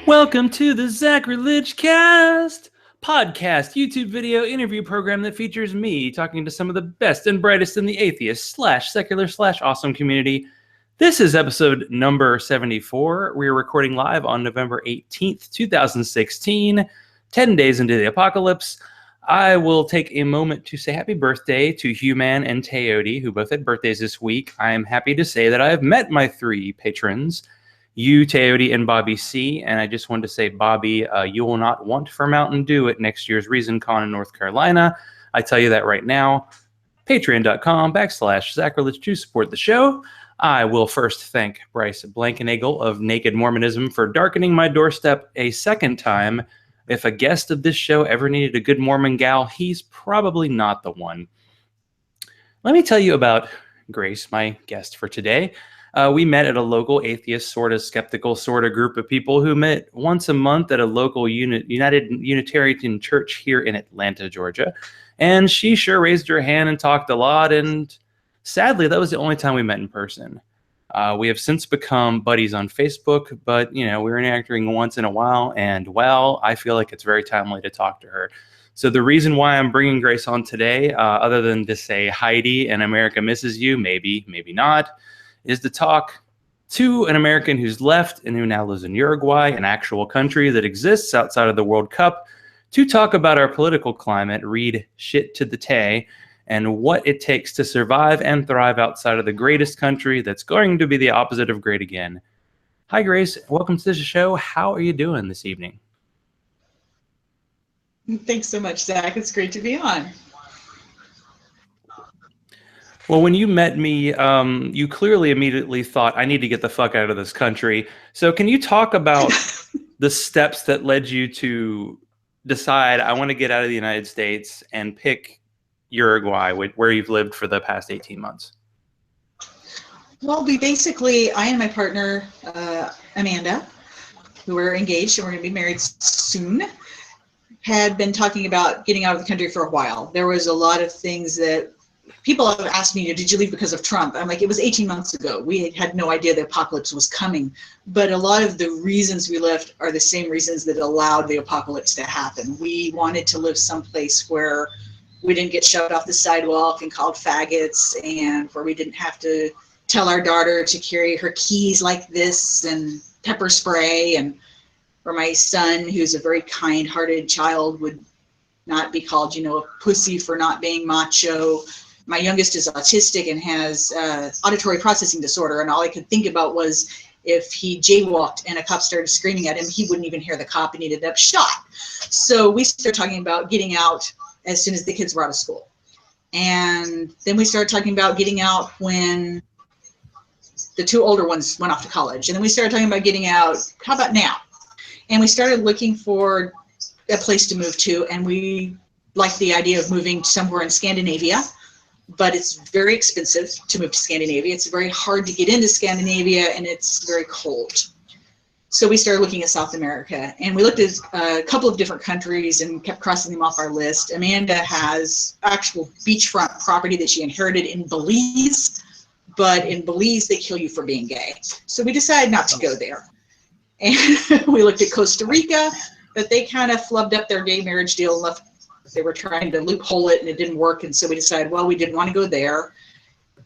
Welcome to the Zachrilege Cast podcast, YouTube video interview program that features me talking to some of the best and brightest in the atheist / secular / awesome community. This is episode number 74. We are recording live on November 18th, 2016, 10 days into the apocalypse. I will take a moment to say happy birthday to Human and Teody, who both had birthdays this week. I am happy to say that I have met my three patrons, you, Teody, and Bobby C. And I just wanted to say, Bobby, you will not want for Mountain Dew at next year's ReasonCon in North Carolina. I tell you that right now. Patreon.com/Zachrilege to support the show. I will first thank Bryce Blankenagel of Naked Mormonism for darkening my doorstep a second time. If a guest of this show ever needed a good Mormon gal, he's probably not the one. Let me tell you about Grace, my guest for today. We met at a local atheist, sort of skeptical, sort of group of people who met once a month at a local United Unitarian church here in Atlanta, Georgia. And she sure raised her hand and talked a lot. And sadly, that was the only time we met in person. We have since become buddies on Facebook, but, we're interacting once in a while. And, well, I feel like it's very timely to talk to her. So the reason why I'm bringing Grace on today, other than to say Heidi and America misses you, maybe not, is to talk to an American who's left and who now lives in Uruguay, an actual country that exists outside of the World Cup, to talk about our political climate, read Shit to the Tay, and what it takes to survive and thrive outside of the greatest country that's going to be the opposite of great again. Hi, Grace. Welcome to the show. How are you doing this evening? Thanks so much, Zach. It's great to be on. Well, when you met me, you clearly immediately thought, I need to get the fuck out of this country. So can you talk about the steps that led you to decide, I want to get out of the United States and pick Uruguay, where you've lived for the past 18 months? Well, I and my partner, Amanda, who are engaged and we're going to be married soon, had been talking about getting out of the country for a while. There was a lot of things that people have asked me, did you leave because of Trump? I'm like, it was 18 months ago. We had no idea the apocalypse was coming. But a lot of the reasons we left are the same reasons that allowed the apocalypse to happen. We wanted to live someplace where we didn't get shoved off the sidewalk and called faggots, and where we didn't have to tell our daughter to carry her keys like this and pepper spray, and where my son, who's a very kind-hearted child, would not be called, a pussy for not being macho. My youngest is autistic and has auditory processing disorder, and all I could think about was if he jaywalked and a cop started screaming at him, he wouldn't even hear the cop and he'd end up shot. So we started talking about getting out as soon as the kids were out of school. And then we started talking about getting out when the two older ones went off to college. And then we started talking about getting out, how about now? And we started looking for a place to move to, and we liked the idea of moving somewhere in Scandinavia. But it's very expensive to move to Scandinavia. It's very hard to get into Scandinavia, and it's very cold. So we started looking at South America, and we looked at a couple of different countries and kept crossing them off our list. Amanda has actual beachfront property that she inherited in Belize, but in Belize, they kill you for being gay. So we decided not to go there. And we looked at Costa Rica, but they kind of flubbed up their gay marriage deal and left. They were trying to loophole it and it didn't work. And so we decided, well, we didn't want to go there.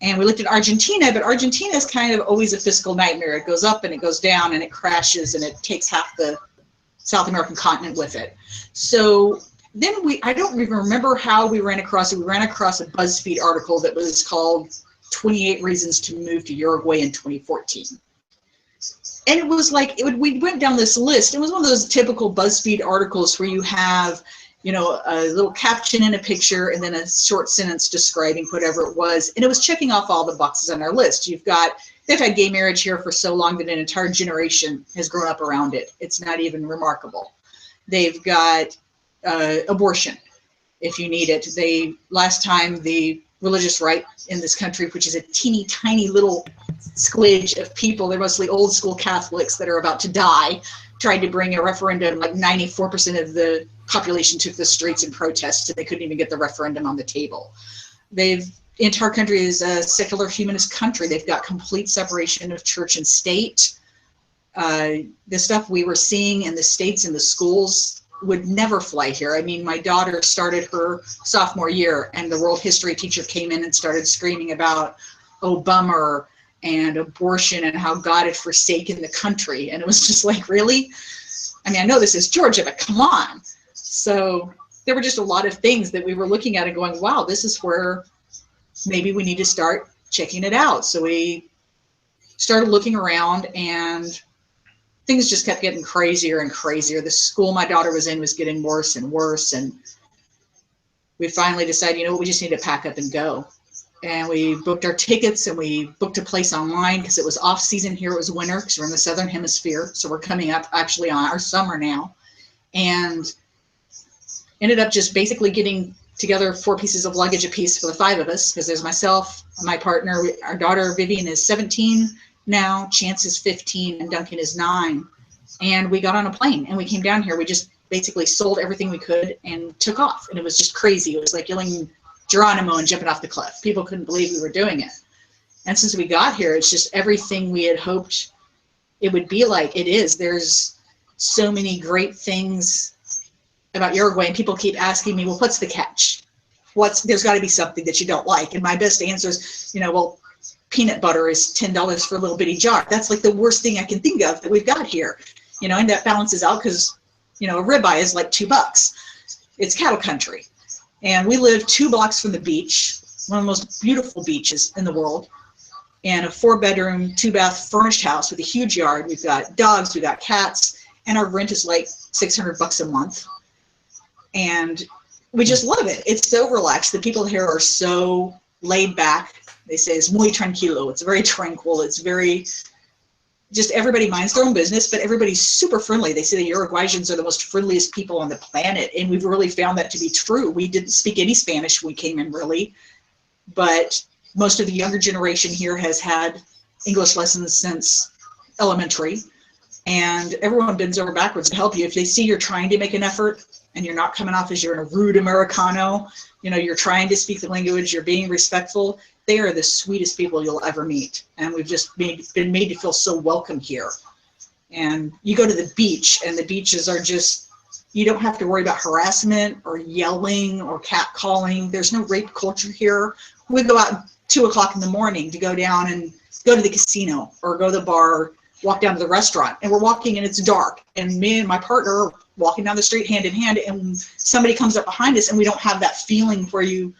And we looked at Argentina, but Argentina is kind of always a fiscal nightmare. It goes up and it goes down and it crashes and it takes half the South American continent with it. So then I don't even remember how we ran across it. We ran across a BuzzFeed article that was called 28 Reasons to Move to Uruguay in 2014. And it was like, we went down this list. It was one of those typical BuzzFeed articles where you have a little caption and a picture and then a short sentence describing whatever it was. And it was checking off all the boxes on our list. They've had gay marriage here for so long that an entire generation has grown up around it. It's not even remarkable. They've got abortion if you need it. Last time the religious right in this country, which is a teeny tiny little squidge of people, they're mostly old school Catholics that are about to die, tried to bring a referendum. Like 94% of the population took the streets in protest, and they couldn't even get the referendum on the table. The entire country is a secular humanist country. They've got complete separation of church and state. The stuff we were seeing in the States in the schools would never fly here. I mean, my daughter started her sophomore year and the world history teacher came in and started screaming about, oh, bummer, and abortion and how God had forsaken the country. And it was just like, really? I mean, I know this is Georgia, but come on. So there were just a lot of things that we were looking at and going, wow, this is where maybe we need to start checking it out. So we started looking around and things just kept getting crazier and crazier. The school my daughter was in was getting worse and worse. And we finally decided, you know what, we just need to pack up and go. And we booked our tickets and we booked a place online because it was off season here. It was winter because we're in the Southern Hemisphere. So we're coming up actually on our summer now. And ended up just basically getting together 4 pieces of luggage apiece for the 5 of us, because there's myself, my partner, our daughter Vivian is 17 now, Chance is 15, and Duncan is 9. And we got on a plane and we came down here. We just basically sold everything we could and took off. And it was just crazy. It was like yelling Geronimo and jumping off the cliff. People couldn't believe we were doing it. And since we got here, it's just everything we had hoped it would be like. It is. There's so many great things about Uruguay, and people keep asking me, well, what's the catch? There's got to be something that you don't like. And my best answer is, well, peanut butter is $10 for a little bitty jar. That's like the worst thing I can think of that we've got here. And that balances out because, a ribeye is like $2. It's cattle country. And we live 2 blocks from the beach, one of the most beautiful beaches in the world, and a 4-bedroom, 2-bath furnished house with a huge yard. We've got dogs, we've got cats, and our rent is like $600 a month. And we just love it. It's so relaxed. The people here are so laid back. They say it's muy tranquilo. It's very tranquil. It's very, just everybody minds their own business, but everybody's super friendly. They say the Uruguayans are the most friendliest people on the planet, and we've really found that to be true. We didn't speak any Spanish when we came in, really, but most of the younger generation here has had English lessons since elementary, and everyone bends over backwards to help you. If they see you're trying to make an effort and you're not coming off as you're in a rude Americano, you're trying to speak the language, you're being respectful, they are the sweetest people you'll ever meet. And we've just been made to feel so welcome here. And you go to the beach, and the beaches are just, you don't have to worry about harassment or yelling or catcalling. There's no rape culture here. We go out at 2 o'clock in the morning to go down and go to the casino or go to the bar, walk down to the restaurant, and we're walking and it's dark. And me and my partner are walking down the street hand in hand, and somebody comes up behind us, and we don't have that feeling where you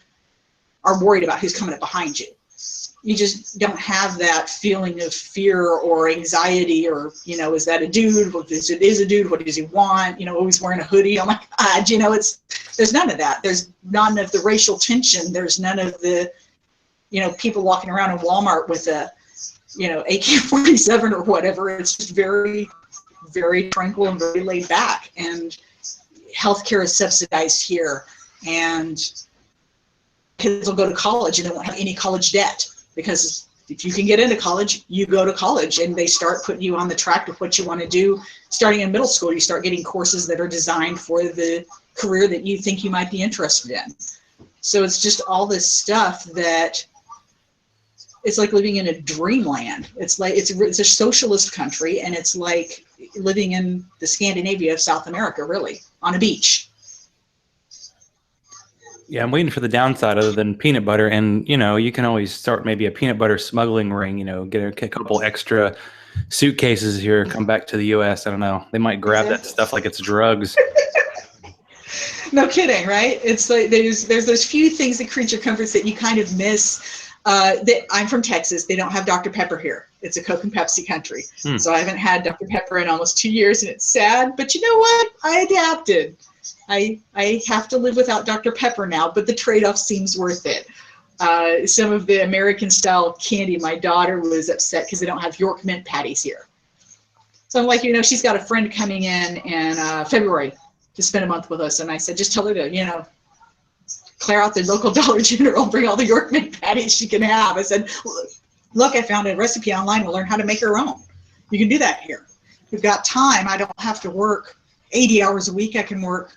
are worried about who's coming up behind you. You just don't have that feeling of fear or anxiety or, is that a dude? Well, if it is a dude, what does he want? Always wearing a hoodie. Oh my God, there's none of that. There's none of the racial tension. There's none of the, people walking around in Walmart with a, AK-47 or whatever. It's just very, very tranquil and very laid back. And healthcare is subsidized here. And kids will go to college and they won't have any college debt, because if you can get into college, you go to college, and they start putting you on the track of what you want to do. Starting in middle school, you start getting courses that are designed for the career that you think you might be interested in. So it's just all this stuff that it's like living in a dreamland. It's like it's a socialist country, and it's like living in the Scandinavia of South America, really, on a beach. Yeah, I'm waiting for the downside other than peanut butter. And, you can always start maybe a peanut butter smuggling ring, get a couple extra suitcases here, come back to the U.S. I don't know. They might grab that stuff like it's drugs. No kidding, right? It's like there's those few things that creature comforts that you kind of miss. I'm from Texas. They don't have Dr. Pepper here. It's a Coke and Pepsi country. So I haven't had Dr. Pepper in almost 2 years, and it's sad. But you know what? I adapted. I have to live without Dr. Pepper now, but the trade-off seems worth it. Some of the American-style candy, my daughter was upset because they don't have York mint patties here. So I'm like, she's got a friend coming in February to spend a month with us, and I said, just tell her to, clear out the local Dollar General, bring all the York mint patties she can have. I said, look, I found a recipe online. We'll learn how to make her own. You can do that here. We've got time. I don't have to work 80 hours a week. I can work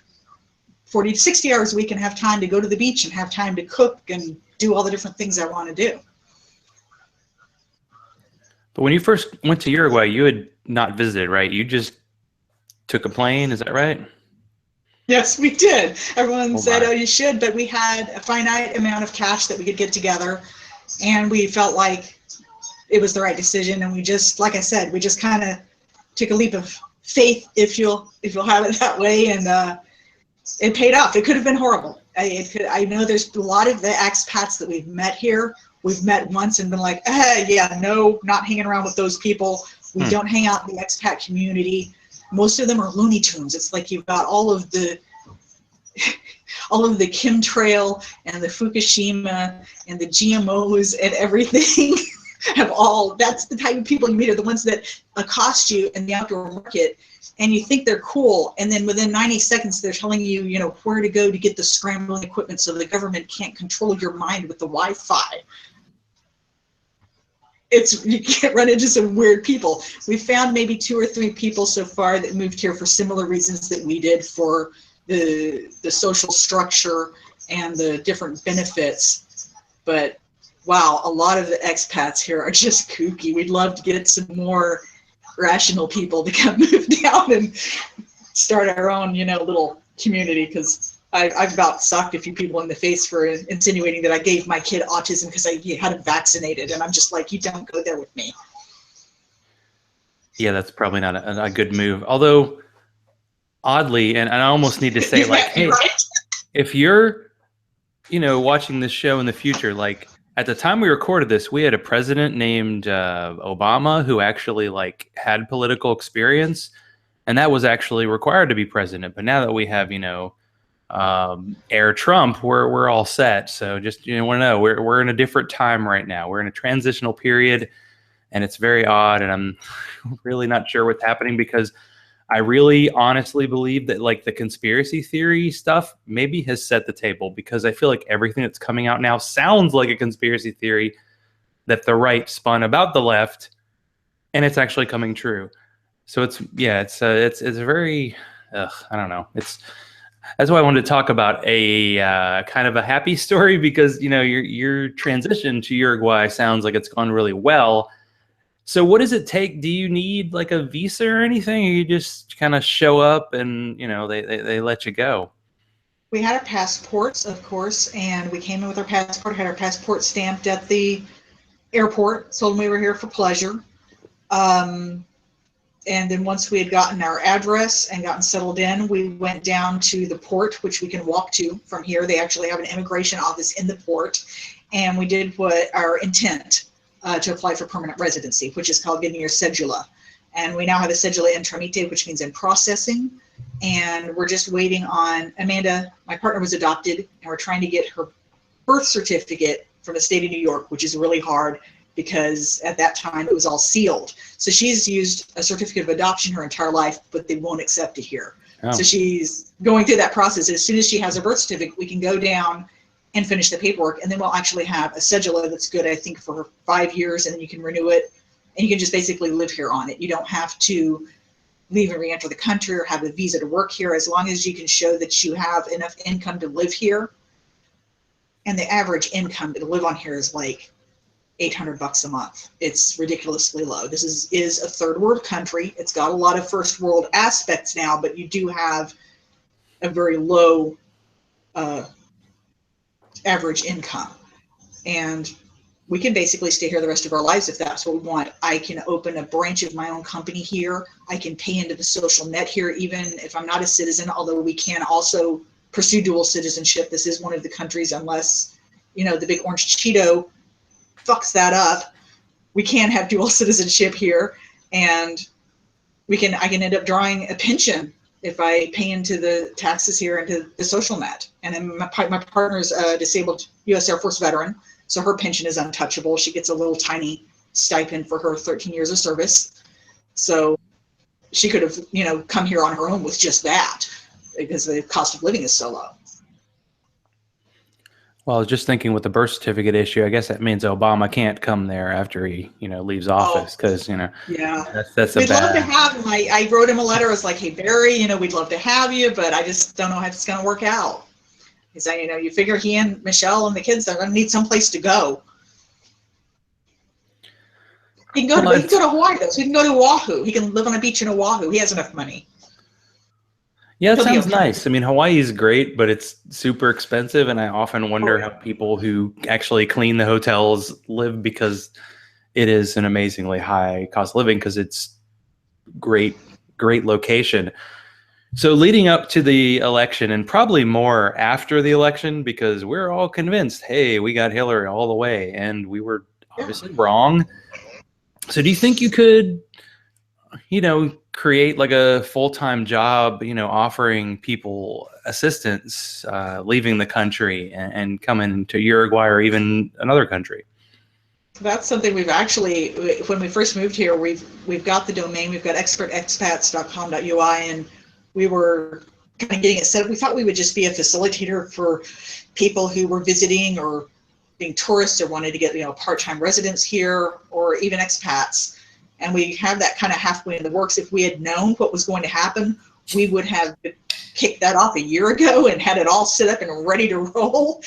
40 to 60 hours a week and have time to go to the beach and have time to cook and do all the different things I want to do. But when you first went to Uruguay, you had not visited, right? You just took a plane, is that right? Yes, we did. Everyone Oh said, my. oh, you should, but we had a finite amount of cash that we could get together, and we felt like it was the right decision. And we just, like I said, we just kind of took a leap of faith, if you'll have it that way, and it paid off. It could have been horrible. I know there's a lot of the expats that we've met here. We've met once and been like, yeah, no, not hanging around with those people. We don't hang out in the expat community. Most of them are Looney Tunes. It's like you've got all of the chemtrail and the Fukushima and the GMOs and everything that's the type of people you meet, are the ones that accost you in the outdoor market, and you think they're cool, and then within 90 seconds they're telling you, where to go to get the scrambling equipment so the government can't control your mind with the Wi-Fi. You can't run into some weird people. We found maybe 2 or 3 people so far that moved here for similar reasons that we did, for the social structure and the different benefits. But wow, a lot of the expats here are just kooky. We'd love to get some more rational people to come move down and start our own, little community, because I've about socked a few people in the face for insinuating that I gave my kid autism because I had him vaccinated, and I'm just like, you don't go there with me. Yeah, that's probably not a good move. Although, oddly, and I almost need to say, like, hey, right? if you're, watching this show in the future, like, at the time we recorded this, we had a president named Obama who actually, like, had political experience, and that was actually required to be president. But now that we have, Air Trump, we're all set. So just want to know, we're in a different time right now. We're in a transitional period, and it's very odd. And I'm really not sure what's happening, because I really honestly believe that, like, the conspiracy theory stuff maybe has set the table, because I feel like everything that's coming out now sounds like a conspiracy theory that the right spun about the left, and it's actually coming true. So it's a very I don't know. That's why I wanted to talk about a kind of a happy story, because your transition to Uruguay sounds like it's gone really well. So what does it take? Do you need like a visa or anything, or you just kind of show up and they let you go? We had our passports, of course, and we came in with our passport, had our passport stamped at the airport, told them we were here for pleasure. And then once we had gotten our address and gotten settled in, we went down to the port, which we can walk to from here. They actually have an immigration office in the port. And we did what our intent to apply for permanent residency, which is called getting your cedula. And we now have a cedula in tramite, which means in processing. And we're just waiting on Amanda. My partner was adopted, and we're trying to get her birth certificate from the state of New York, which is really hard, because at that time it was all sealed. So she's used a certificate of adoption her entire life, but they won't accept it here. Oh. So she's going through that process. As soon as she has a birth certificate, we can go down and finish the paperwork, and then we'll actually have a cedula that's good, I think, for 5 years, and then you can renew it, and you can just basically live here on it. You don't have to leave and re-enter the country or have a visa to work here, as long as you can show that you have enough income to live here. And the average income to live on here is like $800 a month. It's ridiculously low. This is a third world country. It's got a lot of first world aspects now, but you do have a very low average income. And we can basically stay here the rest of our lives if that's what we want. I can open a branch of my own company here. I can pay into the social net here, even if I'm not a citizen, although we can also pursue dual citizenship. This is one of the countries, unless, the big orange Cheeto fucks that up, we can have dual citizenship here, and I can end up drawing a pension if I pay into the taxes here into the social net. And then my partner's a disabled U.S. Air Force veteran, so her pension is untouchable. She gets a little tiny stipend for her 13 years of service. So she could have, come here on her own with just that, because the cost of living is so low. Well, I was just thinking with the birth certificate issue, I guess that means Obama can't come there after he, leaves office, because, yeah, that's we'd love to have him. I wrote him a letter. I was like, hey, Barry, we'd love to have you, but I just don't know how it's going to work out. He said, you figure he and Michelle and the kids are going to need someplace to go. He can go to Hawaii though. So he can go to Oahu. He can live on a beach in Oahu. He has enough money. Yeah, it He'll be sounds okay. nice. I mean, Hawaii is great, but it's super expensive, and I often wonder Oh, how people who actually clean the hotels live, because it is an amazingly high cost of living because it's great, great location. So leading up to the election, and probably more after the election, because we're all convinced, hey, we got Hillary all the way, and we were yeah. obviously wrong. So do you think you could, create like a full-time job, offering people assistance, leaving the country and coming to Uruguay or even another country? That's something we've actually, when we first moved here, we've got the domain, we've got expertexpats.com.ui, and we were kind of getting it set up. We thought we would just be a facilitator for people who were visiting or being tourists or wanted to get, part-time residents here, or even expats. And we have that kind of halfway in the works. If we had known what was going to happen, we would have kicked that off a year ago and had it all set up and ready to roll.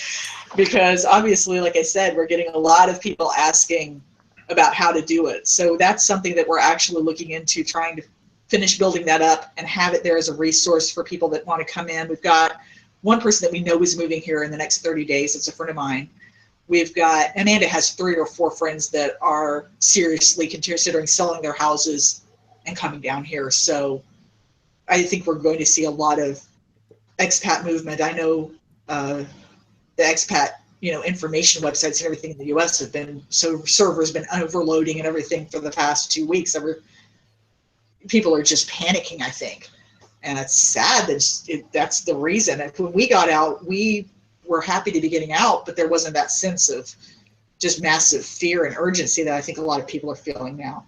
Because obviously, like I said, we're getting a lot of people asking about how to do it. So that's something that we're actually looking into, trying to finish building that up and have it there as a resource for people that want to come in. We've got one person that we know is moving here in the next 30 days. It's a friend of mine. We've got, Amanda has 3 or 4 friends that are seriously considering selling their houses and coming down here. So I think we're going to see a lot of expat movement. I know the expat, information websites and everything in the U.S. have been, so servers been overloading and everything for the past 2 weeks. People are just panicking, I think. And it's sad that that's the reason. When we got out, we were happy to be getting out, but there wasn't that sense of just massive fear and urgency that I think a lot of people are feeling now.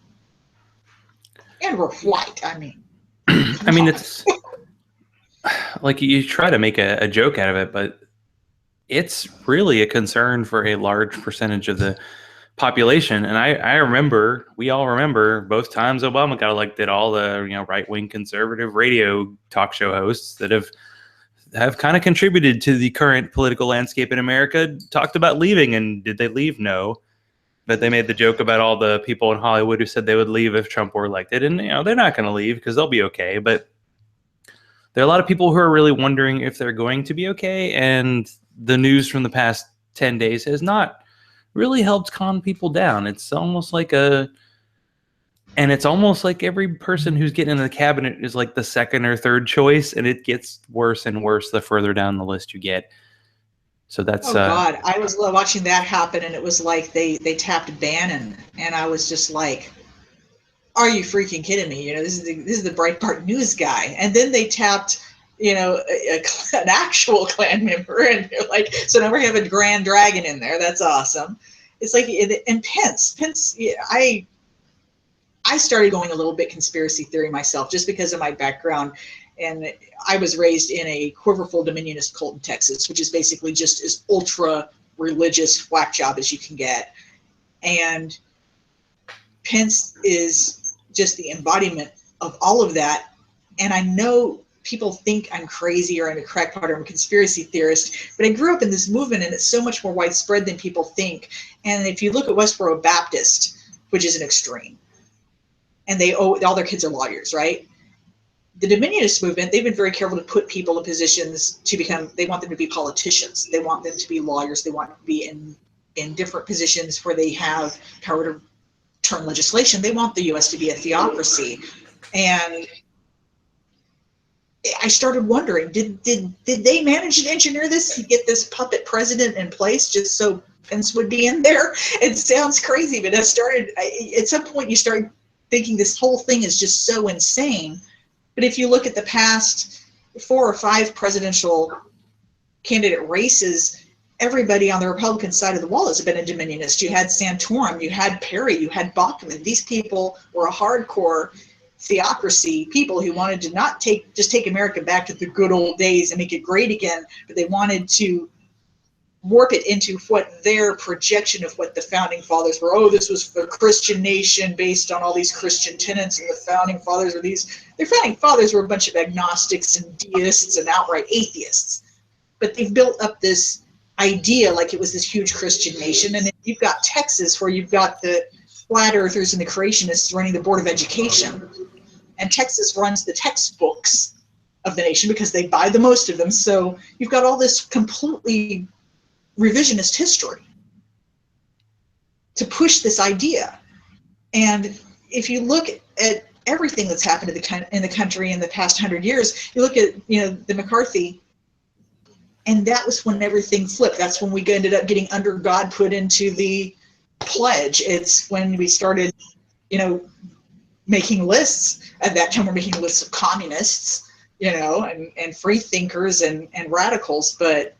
And we're white. I mean, It's like you try to make a joke out of it, but it's really a concern for a large percentage of the population. And I remember, we all remember both times Obama got elected, all the right-wing conservative radio talk show hosts that have kind of contributed to the current political landscape in America talked about leaving. And did they leave? No. But they made the joke about all the people in Hollywood who said they would leave if Trump were elected. And they're not going to leave because they'll be okay. But there are a lot of people who are really wondering if they're going to be okay. And the news from the past 10 days has not really helped calm people down. It's almost like every person who's getting in the cabinet is like the second or third choice, and it gets worse and worse the further down the list you get. So that's oh God, I was watching that happen, and it was like they tapped Bannon, and I was just like, are you freaking kidding me? This is the Breitbart news guy, and then they tapped an actual Klan member, and they're like, so now we have a Grand Dragon in there. That's awesome. It's like, and Pence, I started going a little bit conspiracy theory myself, just because of my background. And I was raised in a quiverful Dominionist cult in Texas, which is basically just as ultra religious whack job as you can get. And Pence is just the embodiment of all of that. And I know people think I'm crazy or I'm a crackpot or I'm a conspiracy theorist, but I grew up in this movement, and it's so much more widespread than people think. And if you look at Westboro Baptist, which is an extreme, and all their kids are lawyers, right? The Dominionist movement, they've been very careful to put people in positions they want them to be politicians. They want them to be lawyers. They want them to be in different positions where they have power to turn legislation. They want the U.S. to be a theocracy. And I started wondering, did they manage to engineer this to get this puppet president in place just so Pence would be in there? It sounds crazy, but at some point you start thinking this whole thing is just so insane. But if you look at the past 4 or 5 presidential candidate races, everybody on the Republican side of the wall has been a Dominionist. You had Santorum, you had Perry, you had Bachmann. These people were a hardcore theocracy people who wanted to not just take America back to the good old days and make it great again, but they wanted to warp it into what their projection of what the founding fathers were. Oh, this was a Christian nation based on all these Christian tenets, and the founding fathers were their founding fathers were a bunch of agnostics and deists and outright atheists. But they've built up this idea like it was this huge Christian nation. And then you've got Texas, where you've got the flat earthers and the creationists running the Board of Education. And Texas runs the textbooks of the nation because they buy the most of them. So you've got all this completely revisionist history to push this idea. And if you look at everything that's happened in the country in the past 100 years, you look at, the McCarthy, and that was when everything flipped. That's when we ended up getting under God put into the pledge. It's when we started, making lists. At that time, we're making lists of communists, and free thinkers and radicals. But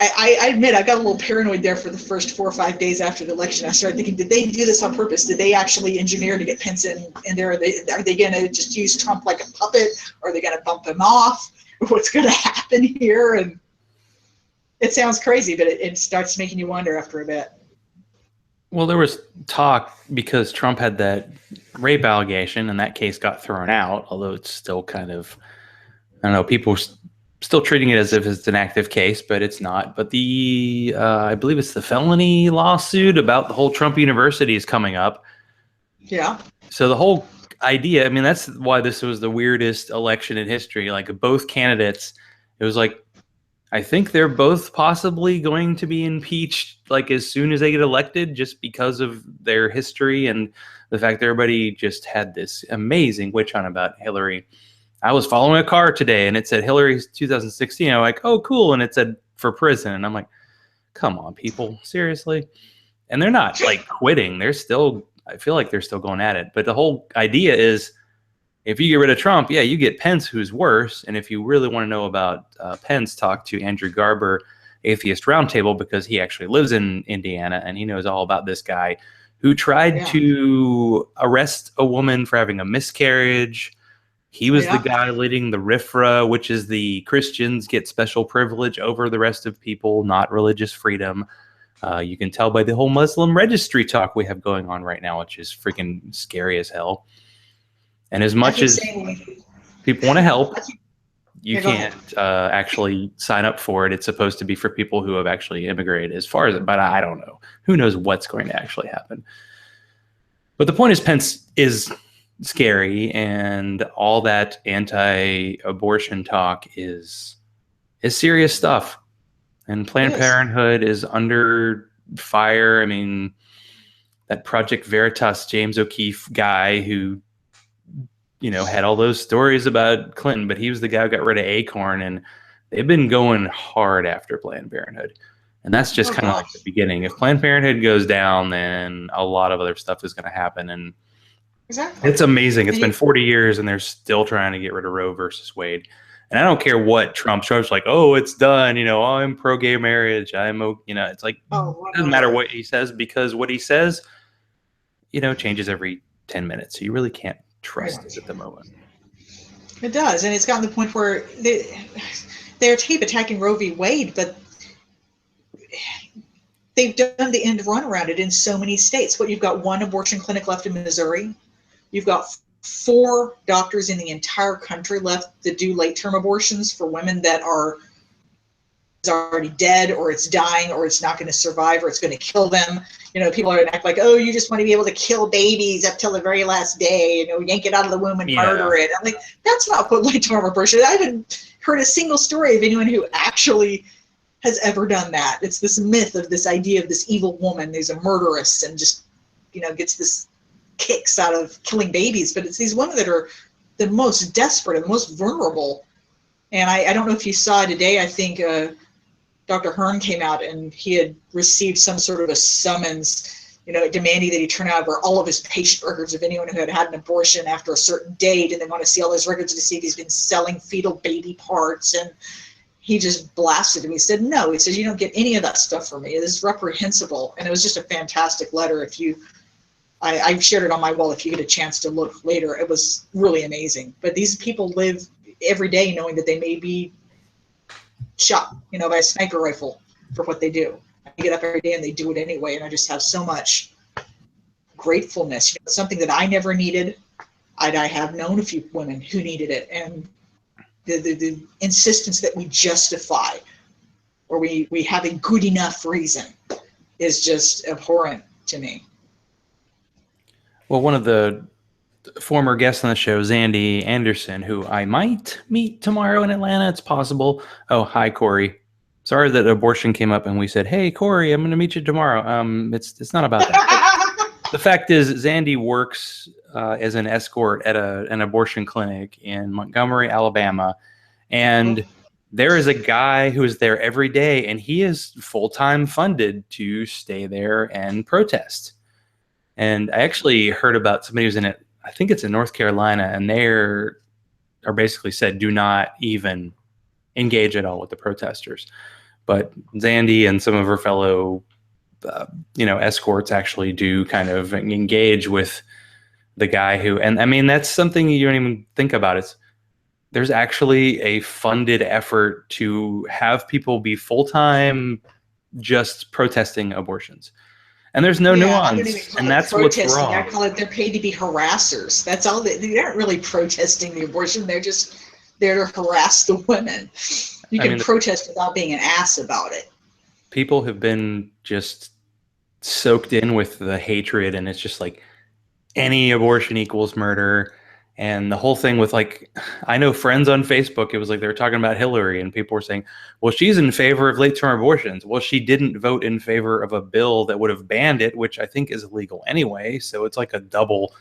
I admit I got a little paranoid there for the first 4 or 5 days after the election. I started thinking, did they do this on purpose? Did they actually engineer to get Pence in there? Are they going to just use Trump like a puppet? Or are they going to bump him off? What's going to happen here? And it sounds crazy, but it starts making you wonder after a bit. Well, there was talk because Trump had that rape allegation and that case got thrown out, although it's still kind of, I don't know, people still treating it as if it's an active case, but it's not. But I believe it's the felony lawsuit about the whole Trump University is coming up. Yeah. So the whole idea, I mean, that's why this was the weirdest election in history. Like both candidates, it was like, I think they're both possibly going to be impeached like as soon as they get elected, just because of their history and the fact that everybody just had this amazing witch hunt about Hillary. I was following a car today and it said Hillary's 2016. I'm like, oh, cool. And it said for prison. And I'm like, come on, people, seriously. And they're not like quitting. They're still, I feel like they're still going at it. But the whole idea is, if you get rid of Trump, yeah, you get Pence, who's worse. And if you really want to know about Pence, talk to Andrew Garber, Atheist Roundtable, because he actually lives in Indiana and he knows all about this guy who tried to arrest a woman for having a miscarriage. He was the guy leading the RIFRA, which is the Christians get special privilege over the rest of people, not religious freedom. You can tell by the whole Muslim registry talk we have going on right now, which is freaking scary as hell. And as much as people want to help, you can't actually sign up for it. It's supposed to be for people who have actually immigrated, as far as, but I don't know. Who knows what's going to actually happen? But the point is, Pence is scary, and all that anti-abortion talk is serious stuff. And Planned Parenthood is under fire. I mean, that Project Veritas James O'Keefe guy who had all those stories about Clinton, but he was the guy who got rid of Acorn, and they've been going hard after Planned Parenthood. And that's just kind of like the beginning. If Planned Parenthood goes down, then a lot of other stuff is going to happen. And it's amazing. It's been 40 years, and they're still trying to get rid of Roe versus Wade. And I don't care what Trump's like, oh, it's done. I'm pro-gay marriage. It's like, it doesn't matter what he says, because what he says, changes every 10 minutes. So you really can't trust it at the moment. It does, and it's gotten to the point where they're attacking Roe v. Wade, but they've done the end run around it in so many states. You've got one abortion clinic left in Missouri. You've got 4 doctors in the entire country left that do late-term abortions for women that is already dead, or it's dying, or it's not going to survive, or it's going to kill them. People are going to act like, oh, you just want to be able to kill babies up till the very last day, yank it out of the womb and murder it. I'm like, that's not what late-term abortion is. I haven't heard a single story of anyone who actually has ever done that. It's this myth of this idea of this evil woman who's a murderess and just, gets this kicks out of killing babies. But it's these women that are the most desperate and the most vulnerable. And I don't know if you saw today, I think Dr. Hearn came out and he had received some sort of a summons, demanding that he turn over all of his patient records of anyone who had had an abortion after a certain date, and they want to see all those records to see if he's been selling fetal baby parts. And he just blasted him. He said, no, he says, you don't get any of that stuff from me. It is reprehensible. And it was just a fantastic letter. I've shared it on my wall if you get a chance to look later. It was really amazing. But these people live every day knowing that they may be shot, by a sniper rifle for what they do. I get up every day and they do it anyway, and I just have so much gratefulness. Something that I never needed. I have known a few women who needed it, and the insistence that we justify or we have a good enough reason is just abhorrent to me. Well, one of the former guests on the show, Zandy Anderson, who I might meet tomorrow in Atlanta. It's possible. Oh, hi, Corey. Sorry that abortion came up and we said, hey, Corey, I'm going to meet you tomorrow. It's not about that. But the fact is, Zandy works as an escort at an abortion clinic in Montgomery, Alabama. And there is a guy who is there every day, and he is full-time funded to stay there and protest. And I actually heard about somebody who's in it. I think it's in North Carolina, and are basically said, do not even engage at all with the protesters. But Zandy and some of her fellow, escorts actually do kind of engage with the guy who, and I mean, that's something you don't even think about. There's actually a funded effort to have people be full-time just protesting abortions. And there's no nuance, and that's what's wrong. I call it they're paid to be harassers. That's all. They aren't really protesting the abortion. They're just there to harass the women. You can protest without being an ass about it. People have been just soaked in with the hatred, and it's just like any abortion equals murder. And the whole thing with, like, I know friends on Facebook, it was like they were talking about Hillary, and people were saying, well, she's in favor of late-term abortions. Well, she didn't vote in favor of a bill that would have banned it, which I think is illegal anyway. So it's like a double.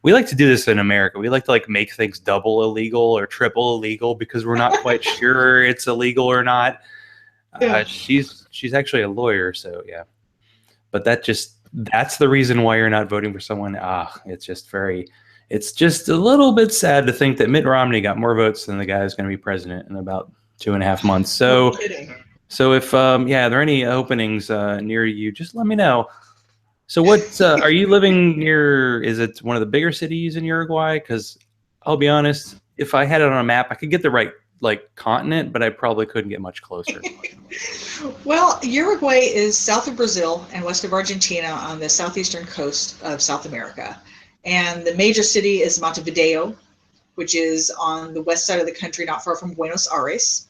We like to do this in America. We like to make things double illegal or triple illegal because we're not quite sure it's illegal or not. Yeah. She's actually a lawyer, so yeah. But that's the reason why you're not voting for someone. It's just a little bit sad to think that Mitt Romney got more votes than the guy who's going to be president in about 2.5 months. So, if are there any openings near you, just let me know. So what are you living near? Is it one of the bigger cities in Uruguay? Because I'll be honest, if I had it on a map, I could get the right continent, but I probably couldn't get much closer. Well, Uruguay is south of Brazil and west of Argentina on the southeastern coast of South America. And the major city is Montevideo, which is on the west side of the country, not far from Buenos Aires.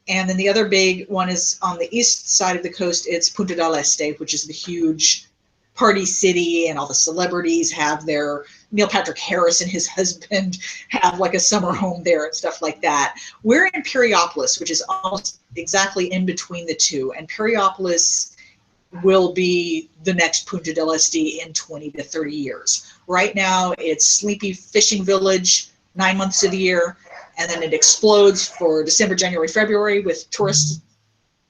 And then the other big one is on the east side of the coast. It's Punta del Este, which is the huge party city, and all the celebrities have their, Neil Patrick Harris and his husband have a summer home there and stuff like that. We're in Piriápolis, which is almost exactly in between the two. And Piriápolis will be the next Punta del Este in 20 to 30 years. Right now, it's sleepy fishing village 9 months of the year, and then it explodes for December, January, February with tourists,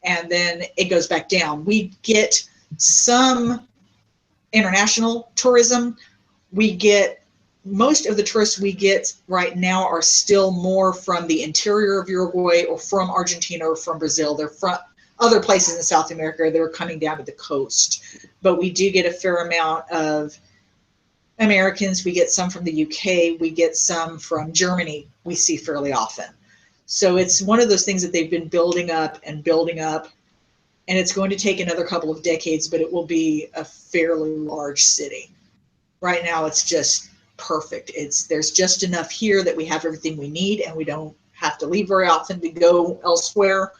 and then it goes back down. We get some international tourism. Most of the tourists we get right now are still more from the interior of Uruguay or from Argentina or from Brazil. They're from other places in South America that are coming down to the coast. But we do get a fair amount of Americans. We get some from the UK. We get some from Germany we see fairly often. So it's one of those things that they've been building up. And it's going to take another couple of decades, but it will be a fairly large city. Right now, it's just perfect. There's just enough here that we have everything we need, and we don't have to leave very often to go elsewhere,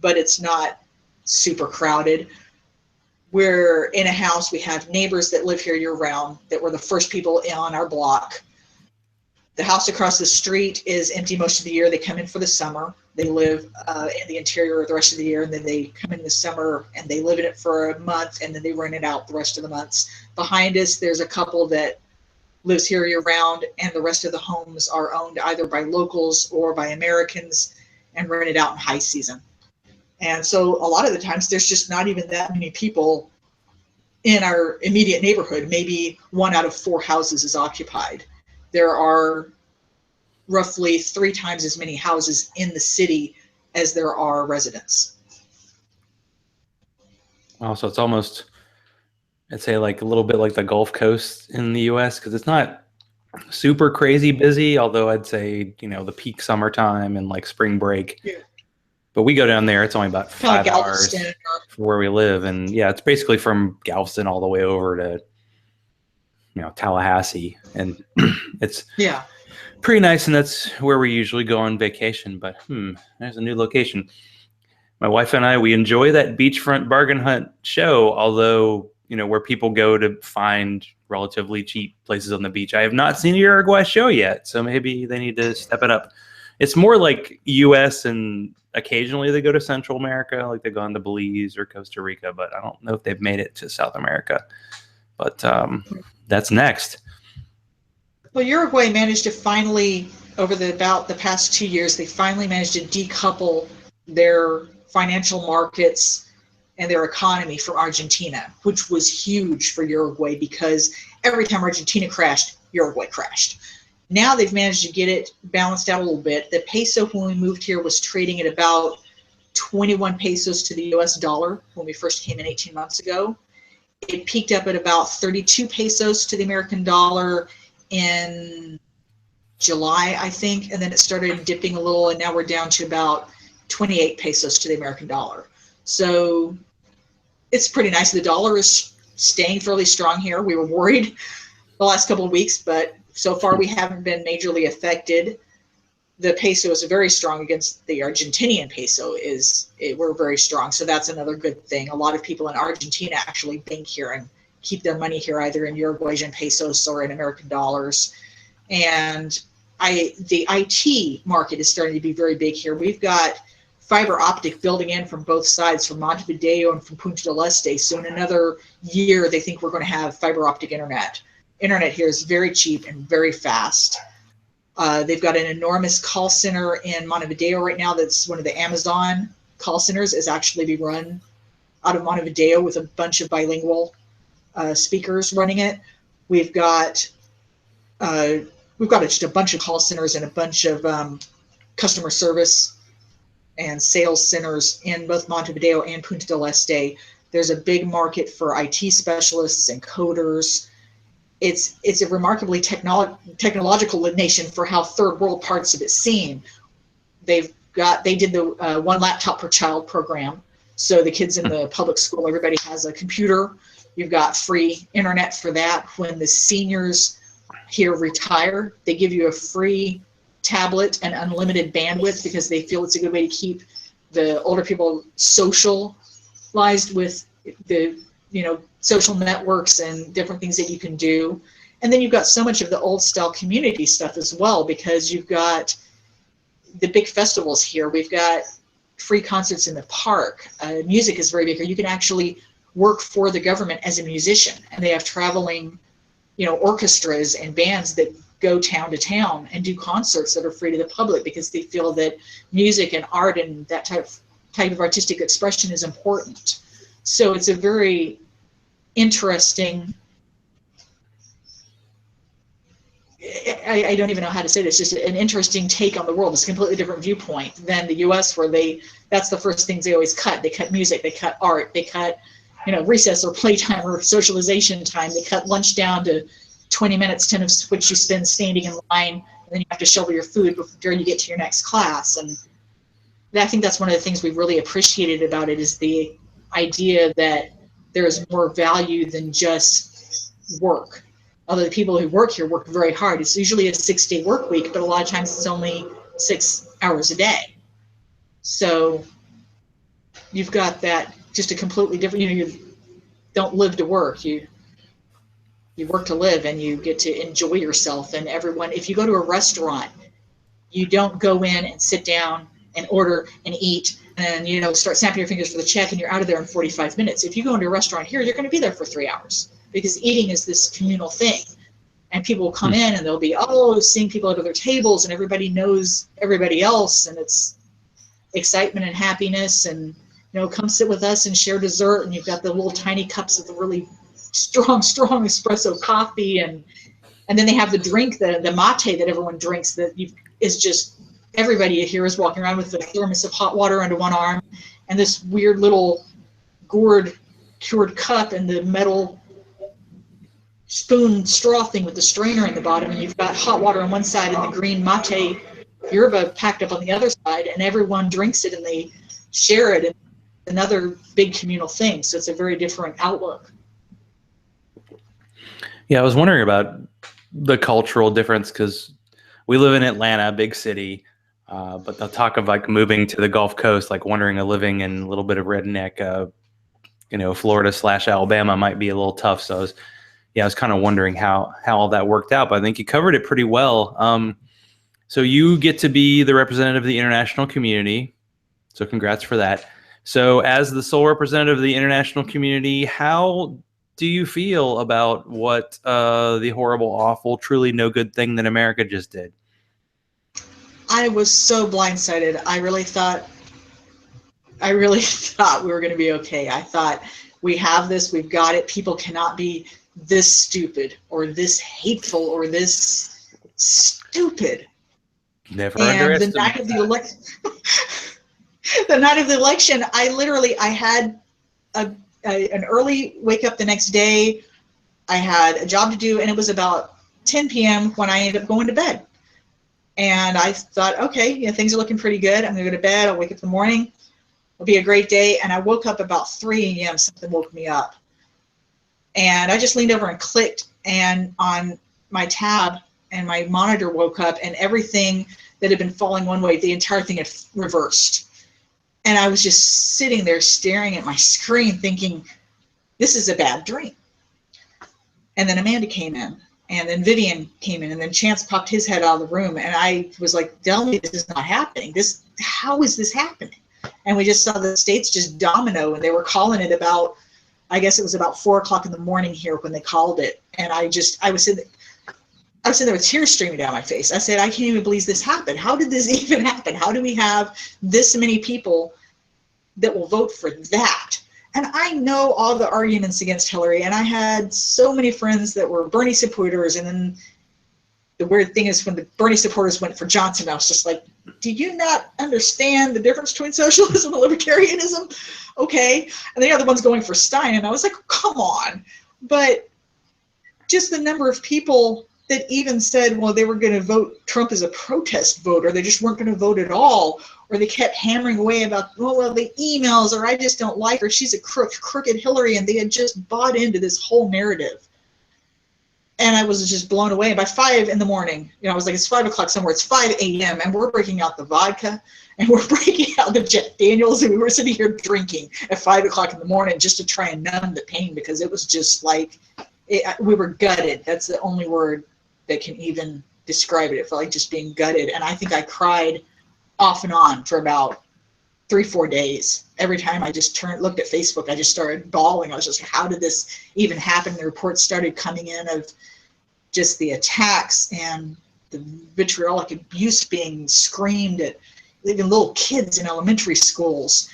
but it's not super crowded. We're in a house. We have neighbors that live here year round that were the first people on our block. The house across the street is empty most of the year. They come in for the summer. They live in the interior the rest of the year, and then they come in the summer and they live in it for a month, and then they rent it out the rest of the months. Behind us, there's a couple that lives here year round, and the rest of the homes are owned either by locals or by Americans and rented out in high season. And so a lot of the times there's just not even that many people in our immediate neighborhood. Maybe 1 out of 4 houses is occupied. There are roughly 3 times as many houses in the city as there are residents. Wow, so it's almost, I'd say, a little bit like the Gulf Coast in the U.S., because it's not super crazy busy, although I'd say, the peak summertime and spring break. Yeah. But we go down there, it's only about 5 hours from where we live. And yeah, it's basically from Galveston all the way over to, Tallahassee. And it's pretty nice, and that's where we usually go on vacation. But there's a new location. My wife and I, we enjoy that beachfront bargain hunt show, although, where people go to find relatively cheap places on the beach. I have not seen a Uruguay show yet, so maybe they need to step it up. It's more like U.S. and occasionally they go to Central America, like they've gone to Belize or Costa Rica, but I don't know if they've made it to South America. But that's next. Well, Uruguay managed to finally, over about the past 2 years, they finally managed to decouple their financial markets and their economy from Argentina, which was huge for Uruguay because every time Argentina crashed, Uruguay crashed. Now they've managed to get it balanced out a little bit. The peso when we moved here was trading at about 21 pesos to the US dollar when we first came in 18 months ago. It peaked up at about 32 pesos to the American dollar in July, I think, and then it started dipping a little, and now we're down to about 28 pesos to the American dollar. So it's pretty nice. The dollar is staying fairly strong here. We were worried the last couple of weeks, but so far we haven't been majorly affected. The peso is very strong against the Argentinian peso. We're very strong, so that's another good thing. A lot of people in Argentina actually bank here and keep their money here either in Uruguayan pesos or in American dollars. And the IT market is starting to be very big here. We've got fiber optic building in from both sides, from Montevideo and from Punta del Este. So in another year, they think we're going to have fiber optic internet. Internet here is very cheap and very fast. They've got an enormous call center in Montevideo right now. That's one of the Amazon call centers, is actually be run out of Montevideo with a bunch of bilingual speakers running it. We've got just a bunch of call centers and a bunch of customer service and sales centers in both Montevideo and Punta del Este. There's a big market for IT specialists and coders. It's a remarkably technological nation for how third world parts of it seem. They did the one laptop per child program. So the kids in the public school, everybody has a computer. You've got free internet for that. When the seniors here retire, they give you a free tablet and unlimited bandwidth because they feel it's a good way to keep the older people socialized with the social networks and different things that you can do. And then you've got so much of the old style community stuff as well, because you've got the big festivals here. We've got free concerts in the park. Music is very big here. You can actually work for the government as a musician, and they have traveling orchestras and bands that go town to town and do concerts that are free to the public because they feel that music and art and that type of artistic expression is important. So it's a very interesting, I don't even know how to say this, just an interesting take on the world. It's a completely different viewpoint than the US, where that's the first things they always cut. They cut music, they cut art, they cut recess or playtime or socialization time. They cut lunch down to 20 minutes, 10 of which you spend standing in line, and then you have to shovel your food before you get to your next class. And I think that's one of the things we really appreciated about it, is the idea that there is more value than just work. Although the people who work here work very hard. It's usually a 6-day work week, but a lot of times it's only 6 hours a day. So you've got that, just a completely different, you don't live to work. You work to live, and you get to enjoy yourself. And everyone, if you go to a restaurant, you don't go in and sit down and order and eat and start snapping your fingers for the check and you're out of there in 45 minutes. If you go into a restaurant here, you're going to be there for 3 hours, because eating is this communal thing. And people will come in and they'll be seeing people at other tables, and everybody knows everybody else, and it's excitement and happiness. And come sit with us and share dessert, and you've got the little tiny cups of the really strong espresso coffee, and then they have the drink, the mate that everyone drinks, that is just, everybody here is walking around with a thermos of hot water under one arm and this weird little gourd cured cup and the metal spoon straw thing with the strainer in the bottom, and you've got hot water on one side and the green mate yerba packed up on the other side, and everyone drinks it and they share it. And another big communal thing. So it's a very different outlook. Yeah, I was wondering about the cultural difference, because we live in Atlanta, big city, but the talk of like moving to the Gulf Coast, like wondering living in a little bit of redneck Florida/Alabama might be a little tough. So I was kind of wondering how all that worked out, but I think you covered it pretty well. So you get to be the representative of the international community. So congrats for that. So as the sole representative of the international community, how do you feel about what the horrible, awful, truly no good thing that America just did? I was so blindsided. I really thought we were going to be okay. I thought, we have this, we've got it. People cannot be this stupid or this hateful or this stupid. Never And the underestimate night of the election, I had an early wake up the next day. I had a job to do, and it was about 10 p.m. when I ended up going to bed. And I thought, okay, things are looking pretty good. I'm going to go to bed. I'll wake up in the morning. It'll be a great day. And I woke up about 3 a.m. Something woke me up. And I just leaned over and clicked, and on my tab, and my monitor woke up, and everything that had been falling one way, the entire thing had reversed. And I was just sitting there staring at my screen thinking, this is a bad dream. And then Amanda came in, and then Vivian came in, and then Chance popped his head out of the room, and I was like, tell me this is not happening. How is this happening? And we just saw the states just domino, and they were calling it about, I guess it was about 4 o'clock in the morning here when they called it. And I was sitting there with tears streaming down my face. I said, I can't even believe this happened. How did this even happen? How do we have this many people that will vote for that? And I know all the arguments against Hillary, and I had so many friends that were Bernie supporters, and then the weird thing is when the Bernie supporters went for Johnson, I was just like, do you not understand the difference between socialism and libertarianism? Okay. And the other one's going for Stein, and I was like, come on. But just the number of people that even said, well, they were going to vote Trump as a protest vote, or they just weren't going to vote at all, or they kept hammering away about, well, the emails, or I just don't like her, she's a crooked Hillary, and they had just bought into this whole narrative. And I was just blown away. By 5 in the morning, I was like, it's 5 o'clock somewhere, it's 5 a.m., and we're breaking out the vodka, and we're breaking out the Jack Daniels, and we were sitting here drinking at 5 o'clock in the morning just to try and numb the pain, because it was just like, we were gutted. That's the only word that can even describe it. It felt like just being gutted. And I think I cried off and on for about 3-4 days. Every time I just looked at Facebook, I just started bawling. I was just like, how did this even happen? The reports started coming in of just the attacks and the vitriolic abuse being screamed at even little kids in elementary schools,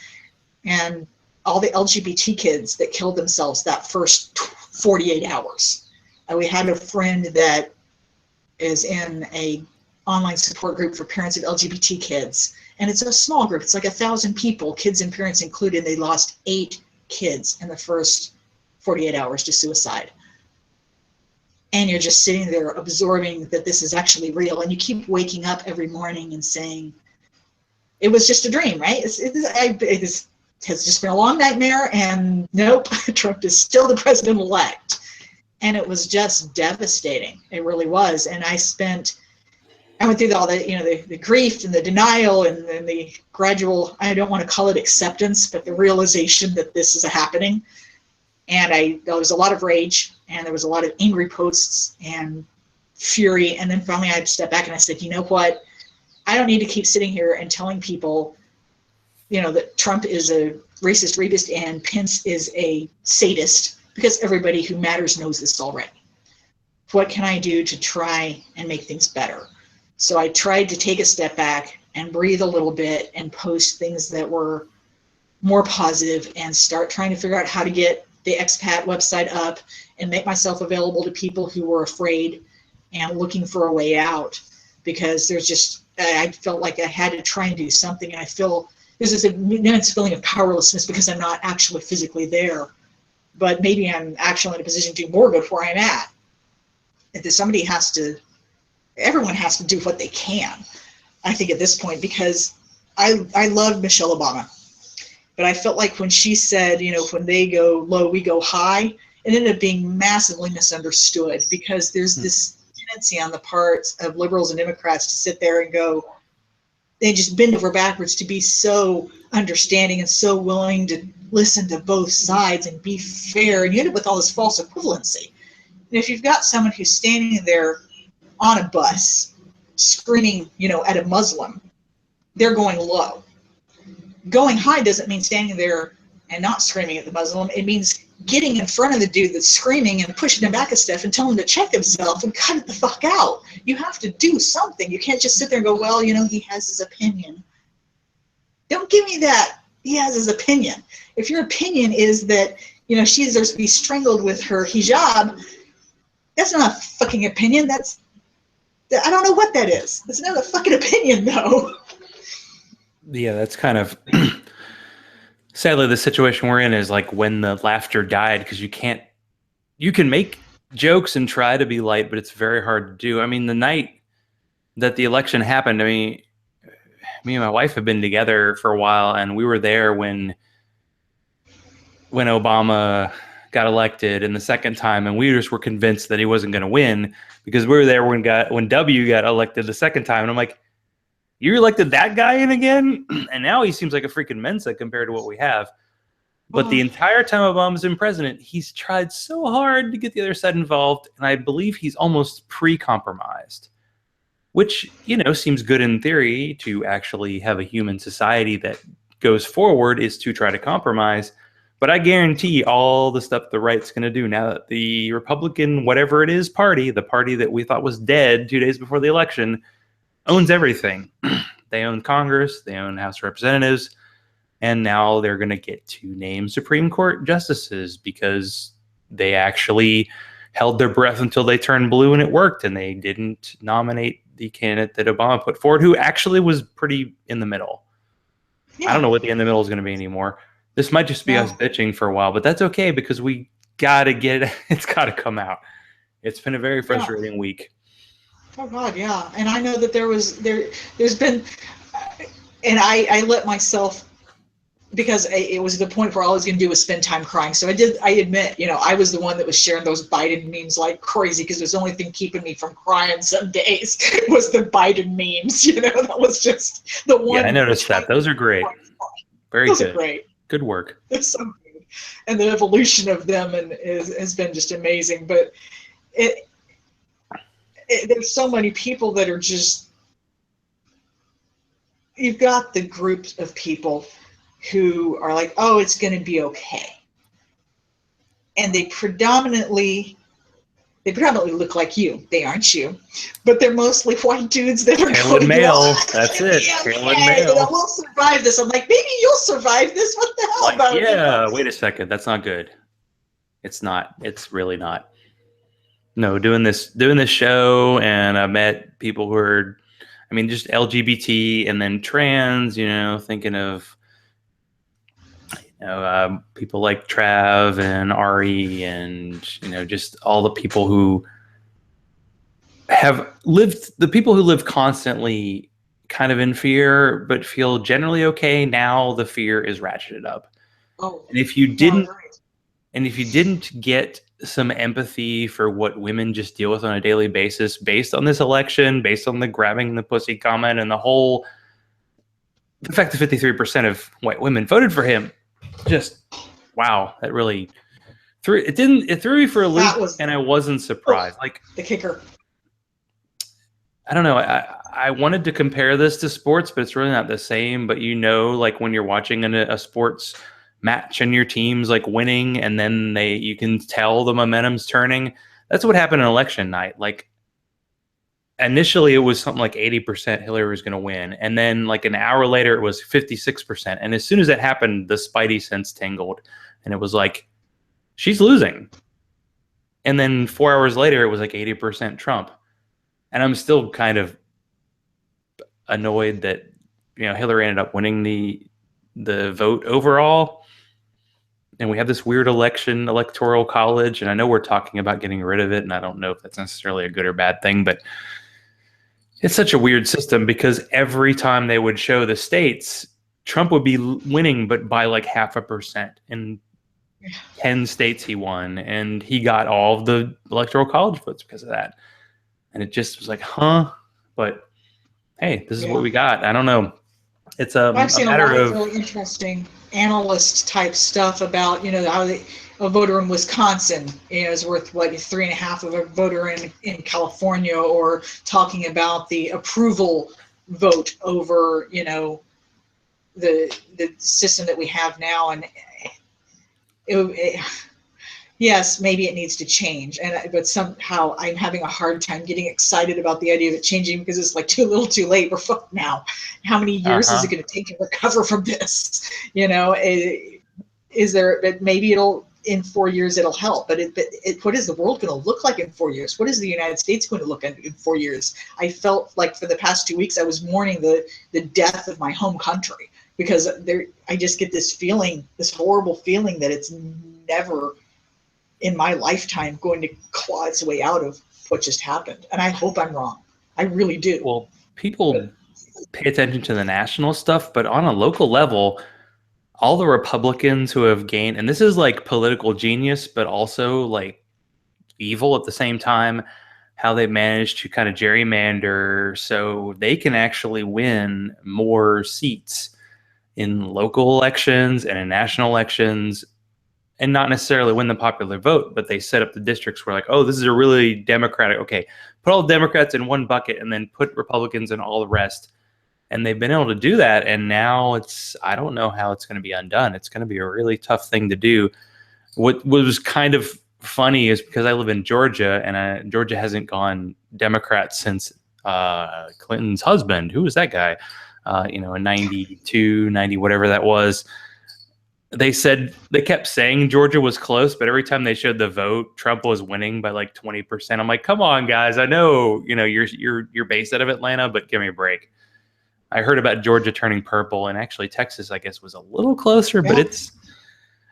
and all the LGBT kids that killed themselves that first 48 hours. We had a friend that is in a online support group for parents of LGBT kids, and it's a small group. It's like 1,000 people, kids and parents included. They lost 8 kids in the first 48 hours to suicide. And you're just sitting there absorbing that this is actually real, and you keep waking up every morning and saying, it was just a dream, right? It has just been a long nightmare, and nope, Trump is still the president-elect. And it was just devastating. It really was. And I went through all the grief and the denial and then the gradual, I don't want to call it acceptance, but the realization that this is happening. And there was a lot of rage, and there was a lot of angry posts and fury. And then finally I stepped back and I said, you know what? I don't need to keep sitting here and telling people, that Trump is a racist rapist and Pence is a sadist, because everybody who matters knows this already. What can I do to try and make things better? So I tried to take a step back and breathe a little bit and post things that were more positive and start trying to figure out how to get the expat website up and make myself available to people who were afraid and looking for a way out, because I felt like I had to try and do something, and I feel there's this immense feeling of powerlessness because I'm not actually physically there, but maybe I'm actually in a position to do more good where I'm at. Everyone has to do what they can, I think, at this point, because I love Michelle Obama, but I felt like when she said, when they go low, we go high, it ended up being massively misunderstood, because there's this tendency on the part of liberals and Democrats to sit there and they just bend over backwards to be so understanding and so willing to listen to both sides and be fair, and you end up with all this false equivalency. And if you've got someone who's standing there on a bus screaming, at a Muslim, they're going low. Going high doesn't mean standing there and not screaming at the Muslim. It means getting in front of the dude that's screaming and pushing him back a step and telling him to check himself and cut it the fuck out. You have to do something. You can't just sit there and go, well, he has his opinion. Don't give me that. He has his opinion. If your opinion is that, she deserves to be strangled with her hijab, that's not a fucking opinion. I don't know what that is. That's not a fucking opinion, though. Yeah, that's kind of sadly the situation we're in is like when the laughter died, because you can make jokes and try to be light, but it's very hard to do. I mean, the night that the election happened, me and my wife have been together for a while, and we were there when Obama got elected and the second time, and we just were convinced that he wasn't going to win because we were there when W got elected the second time, and I'm like, you elected that guy in again? And now he seems like a freaking Mensa compared to what we have. But the entire time Obama's been president, he's tried so hard to get the other side involved, and I believe he's almost pre-compromised, which, seems good in theory. To actually have a human society that goes forward is to try to compromise. But I guarantee all the stuff the right's going to do now that the Republican, whatever it is, party, the party that we thought was dead 2 days before the election, owns everything. They own Congress, they own House of Representatives, and now they're going to get to name Supreme Court justices because they actually held their breath until they turned blue and it worked, and they didn't nominate the candidate that Obama put forward, who actually was pretty in the middle. Yeah. I don't know what the in the middle is going to be anymore. This might just be us bitching for a while, but that's okay because we got to get it. It's got to come out. It's been a very frustrating week. Oh God, yeah. And I know that there's been, and I let myself, because it was the point where all I was going to do was spend time crying. So I admit, I was the one that was sharing those Biden memes like crazy because it was the only thing keeping me from crying some days was the Biden memes. That was just the one. Yeah, I noticed that. Those are great. Very good. Those are great. Good work. They're so good. And the evolution of them has been just amazing. But there's so many people that are just, you've got the groups of people who are like, oh, it's going to be okay. And they predominantly look like you. They aren't you. But they're mostly white dudes that are going male. That's it. Male. I will survive this. I'm like, maybe you'll survive this. What the hell about it? Yeah, wait a second. That's not good. It's not. It's really not. No, doing this show, and I met people who are, just LGBT and then trans, thinking of, people like Trav and Ari and, just all the people who live constantly kind of in fear, but feel generally okay. Now the fear is ratcheted up. Oh, and if you didn't get some empathy for what women just deal with on a daily basis based on this election, based on the grabbing the pussy comment and the fact that 53% of white women voted for him, just wow, that really threw me for a loop, and I wasn't surprised. Like the kicker. I don't know. I wanted to compare this to sports, but it's really not the same. But like when you're watching a sports match and your team's like winning, and then you can tell the momentum's turning. That's what happened on election night. Like initially it was something like 80% Hillary was going to win, and then like an hour later it was 56%. And as soon as that happened, the spidey sense tingled, and it was like, she's losing. And then 4 hours later it was like 80% Trump, and I'm still kind of annoyed that Hillary ended up winning the vote overall. And we have this weird electoral college, and I know we're talking about getting rid of it, and I don't know if that's necessarily a good or bad thing, but it's such a weird system because every time they would show the states, Trump would be winning, but by like 0.5%. In 10 states he won, and he got all of the electoral college votes because of that. And it just was like, huh? But hey, this is what we got. I don't know. It's I've a seen a matter lot of of really interesting analyst type stuff about, how a voter in Wisconsin, is worth what, 3.5 of a voter in California, or talking about the approval vote over, the system that we have now. And it, yes, maybe it needs to change, but somehow I'm having a hard time getting excited about the idea of it changing, because it's like too little, too late. We're fucked now. How many years is it going to take to recover from this? Is there? But maybe in 4 years it'll help. But what is the world going to look like in 4 years? What is the United States going to look like in 4 years? I felt like for the past 2 weeks I was mourning the death of my home country, because I just get this feeling, this horrible feeling, that it's never in my lifetime going to claw its way out of what just happened. And I hope I'm wrong. I really do. well, people pay attention to the national stuff, but on a local level, all the Republicans who have gained, and this is like political genius, but also like evil at the same time, how they managed to kind of gerrymander so they can actually win more seats in local elections and in national elections, and not necessarily win the popular vote, but they set up the districts where like, oh, this is a really Democratic, okay, put all the Democrats in one bucket and then put Republicans in all the rest. And they've been able to do that. And now I don't know how it's going to be undone. It's going to be a really tough thing to do. What was kind of funny is because I live in Georgia, and Georgia hasn't gone Democrat since Clinton's husband. Who was that guy? In 92, 90, whatever that was. They kept saying Georgia was close, but every time they showed the vote, Trump was winning by like 20%. I'm like, come on, guys. I know, you're based out of Atlanta, but give me a break. I heard about Georgia turning purple, and actually Texas, I guess, was a little closer, but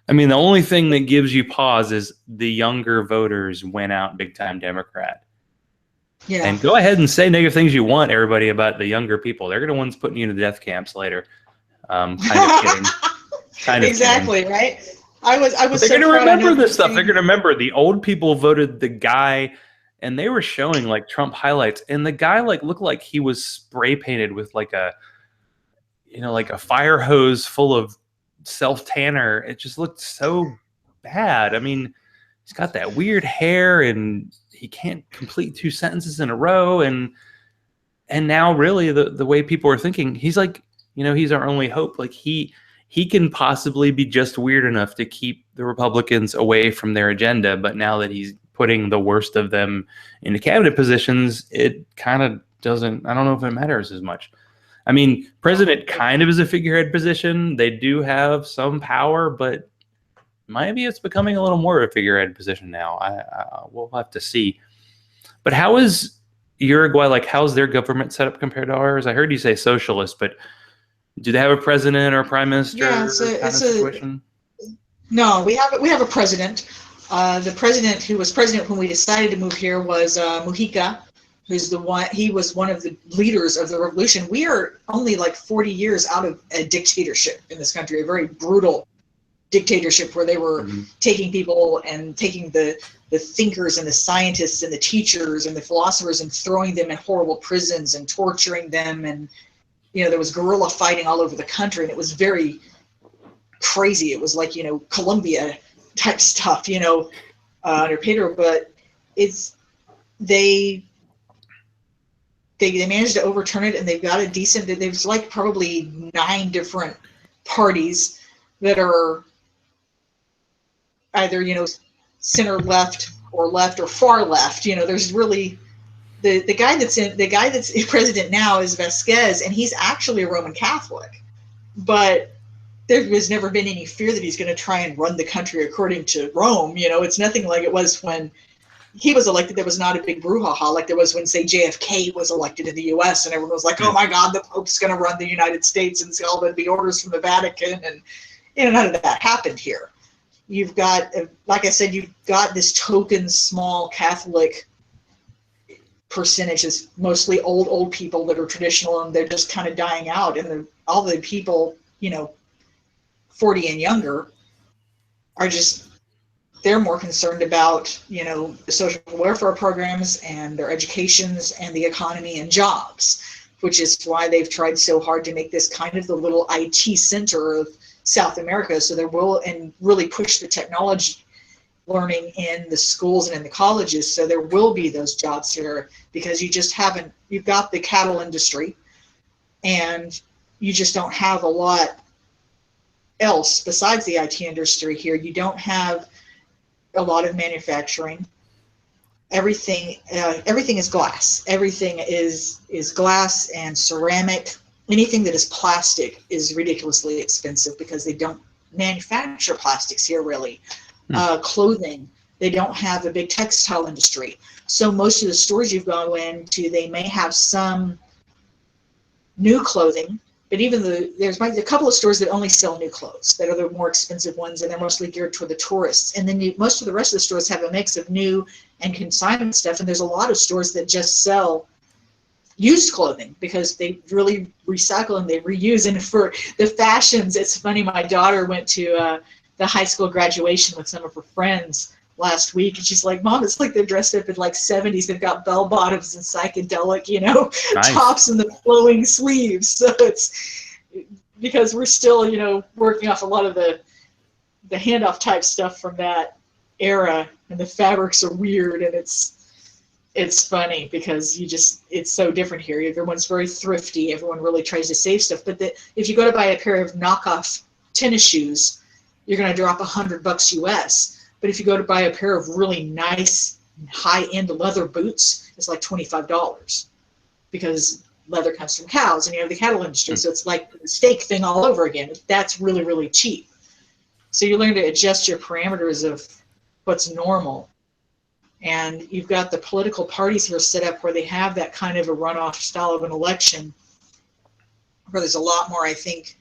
the only thing that gives you pause is the younger voters went out big time Democrat. Yeah. And go ahead and say negative things you want, everybody, about the younger people. They're the ones putting you in the death camps later. Kind of kidding. Kind of exactly, kidding. Right? I was But they're so going to remember this stuff. Saying... They're going to remember the old people voted the guy, and they were showing like Trump highlights, and the guy like looked like he was spray painted with like a fire hose full of self tanner. It just looked so bad. He's got that weird hair, and he can't complete 2 sentences in a row. And now really the way people are thinking, he's like, he's our only hope. Like he can possibly be just weird enough to keep the Republicans away from their agenda. But now that he's putting the worst of them into cabinet positions, it kind of doesn't, I don't know if it matters as much. President kind of is a figurehead position. They do have some power, but maybe it's becoming a little more of a figurehead position now. We'll have to see. But how is Uruguay, like how's their government set up compared to ours? I heard you say socialist, but do they have a president or a prime minister situation? No, we have a president. The president who was president when we decided to move here was Mujica. He was one of the leaders of the revolution. We are only like 40 years out of a dictatorship in this country, a very brutal dictatorship where they were taking people and taking the thinkers and the scientists and the teachers and the philosophers and throwing them in horrible prisons and torturing them. And, there was guerrilla fighting all over the country, and it was very crazy. It was like, Colombia type stuff, under Pedro, but they managed to overturn it, and they've got a decent, there's like probably 9 different parties that are either, center left or far left. There's really the guy that's president now is Vasquez, and he's actually a Roman Catholic, but there has never been any fear that he's going to try and run the country according to Rome. It's nothing like it was when he was elected. There was not a big brouhaha like there was when, say, JFK was elected in the U.S. and everyone was like, oh my God, the Pope's going to run the United States, and it's all going to be orders from the Vatican. And none of that happened here. You've got, like I said, you've got this token small Catholic percentages, mostly old people that are traditional, and they're just kind of dying out. And all the people, 40 and younger are just, they're more concerned about, the social welfare programs and their educations and the economy and jobs. which is why they've tried so hard to make this kind of the little IT center of South America. So there will, and really push the technology learning in the schools and in the colleges. So there will be those jobs here, because you just haven't, you've got the cattle industry, and you just don't have a lot else besides the IT industry here. You don't have a lot of manufacturing. Everything is glass. Everything is glass and ceramic. Anything that is plastic is ridiculously expensive because they don't manufacture plastics here, really. Clothing, they don't have a big textile industry. So most of the stores you go into, they may have some new clothing, but even there's a couple of stores that only sell new clothes that are the more expensive ones, and they're mostly geared toward the tourists. And then most of the rest of the stores have a mix of new and consignment stuff, and there's a lot of stores that just sell used clothing because they really recycle and they reuse. And for the fashions, it's funny, my daughter went to the high school graduation with some of her friends last week, and she's like, Mom, it's like they're dressed up in like 70s. They've got bell bottoms and psychedelic, Nice. tops and the flowing sleeves. So it's because we're still, working off a lot of the handoff type stuff from that era, and the fabrics are weird, and it's funny because it's so different here. Everyone's very thrifty. Everyone really tries to save stuff. But if you go to buy a pair of knockoff tennis shoes, you're going to drop $100 US. But if you go to buy a pair of really nice high-end leather boots, it's like $25 because leather comes from cows, and you have the cattle industry. So it's like the steak thing all over again. That's really, really cheap. So you learn to adjust your parameters of what's normal. And you've got the political parties here set up where they have that kind of a runoff style of an election where there's a lot more, I think.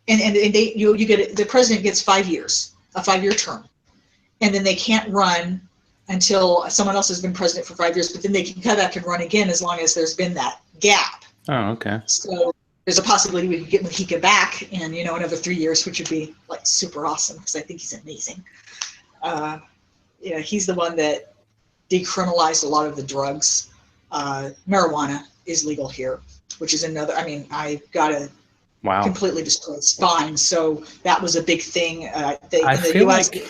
And you get the president gets 5 years, a 5-year term. And then they can't run until someone else has been president for 5 years, but then they can come back and run again as long as there's been that gap. Oh, okay. So there's a possibility we could get Mujica back in, another 3 years, which would be like super awesome because I think he's amazing. He's the one that decriminalized a lot of the drugs. Marijuana is legal here, which is another, I got a completely destroyed spine. So that was a big thing. I feel like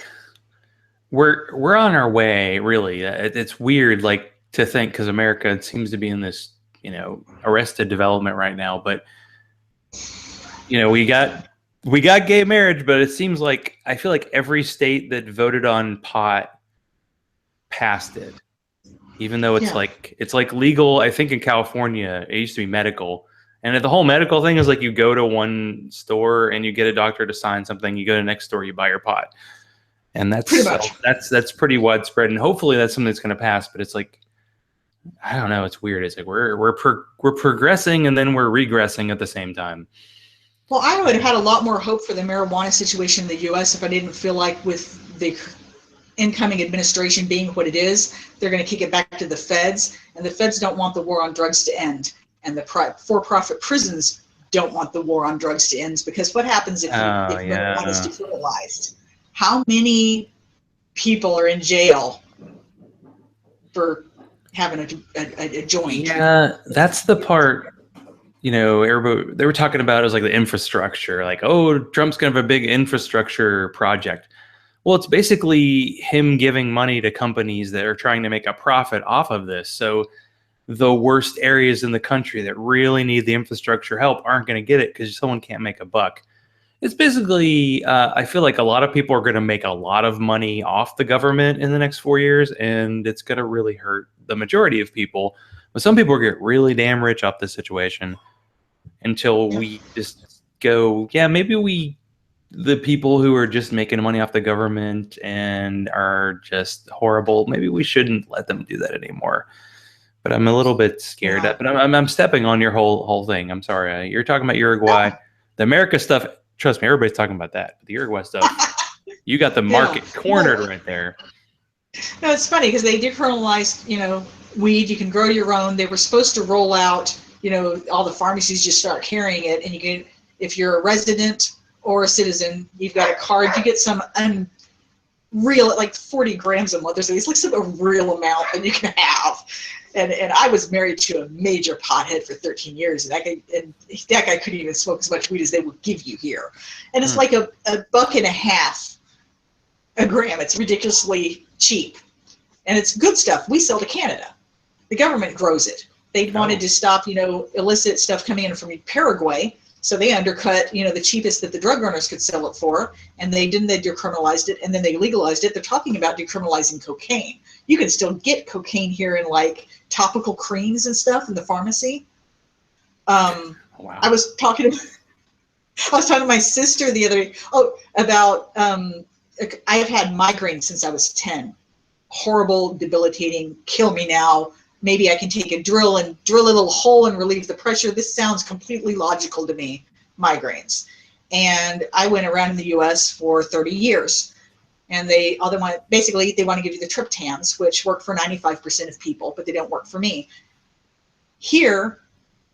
we're on our way, really. It's weird, like, to think, because America seems to be in this, arrested development right now. But, we got gay marriage, but it seems like, I feel like every state that voted on pot passed it, even though it's like legal. I think in California, it used to be medical. And the whole medical thing is like you go to one store and you get a doctor to sign something. You go to the next store, you buy your pot. And that's pretty widespread, and hopefully that's something that's going to pass. But it's like, I don't know. It's weird. It's like we're progressing and then we're regressing at the same time. Well, I would have had a lot more hope for the marijuana situation in the U.S. if I didn't feel like with the incoming administration being what it is, they're going to kick it back to the feds, and the feds don't want the war on drugs to end, and the for-profit prisons don't want the war on drugs to end, because what happens if marijuana is decriminalized? How many people are in jail for having a joint? Yeah, that's the part, everybody, they were talking about is like the infrastructure, like, oh, Trump's going to have a big infrastructure project. Well, it's basically him giving money to companies that are trying to make a profit off of this. So the worst areas in the country that really need the infrastructure help aren't going to get it because someone can't make a buck. It's basically, I feel like a lot of people are going to make a lot of money off the government in the next 4 years, and it's going to really hurt the majority of people. But some people get really damn rich off this situation until we just go, maybe the people who are just making money off the government and are just horrible, maybe we shouldn't let them do that anymore. But I'm a little bit scared. But I'm stepping on your whole thing. I'm sorry. You're talking about Uruguay. The America stuff, trust me, everybody's talking about that. But the Uruguay stuff, you got the market cornered right there. No, it's funny because they decriminalized, weed. You can grow your own. They were supposed to roll out, all the pharmacies just start carrying it. And you can, if you're a resident or a citizen, you've got a card, you get some unreal, like 40 grams a month. It's like some real amount that you can have. And I was married to a major pothead for 13 years, and that guy couldn't even smoke as much weed as they would give you here. And it's like a $1.50 a gram. It's ridiculously cheap, and it's good stuff. We sell to Canada. The government grows it. They wanted to stop, illicit stuff coming in from Paraguay, so they undercut, the cheapest that the drug runners could sell it for, and they decriminalized it, and then they legalized it. They're talking about decriminalizing cocaine. You can still get cocaine here in like topical creams and stuff in the pharmacy. Wow. I was talking to my sister the other day about I have had migraines since I was 10. Horrible, debilitating, kill me now. Maybe I can take a drill and drill a little hole and relieve the pressure. This sounds completely logical to me, migraines. And I went around in the US for 30 years. And they want to give you the triptans, which work for 95% of people, but they don't work for me. Here,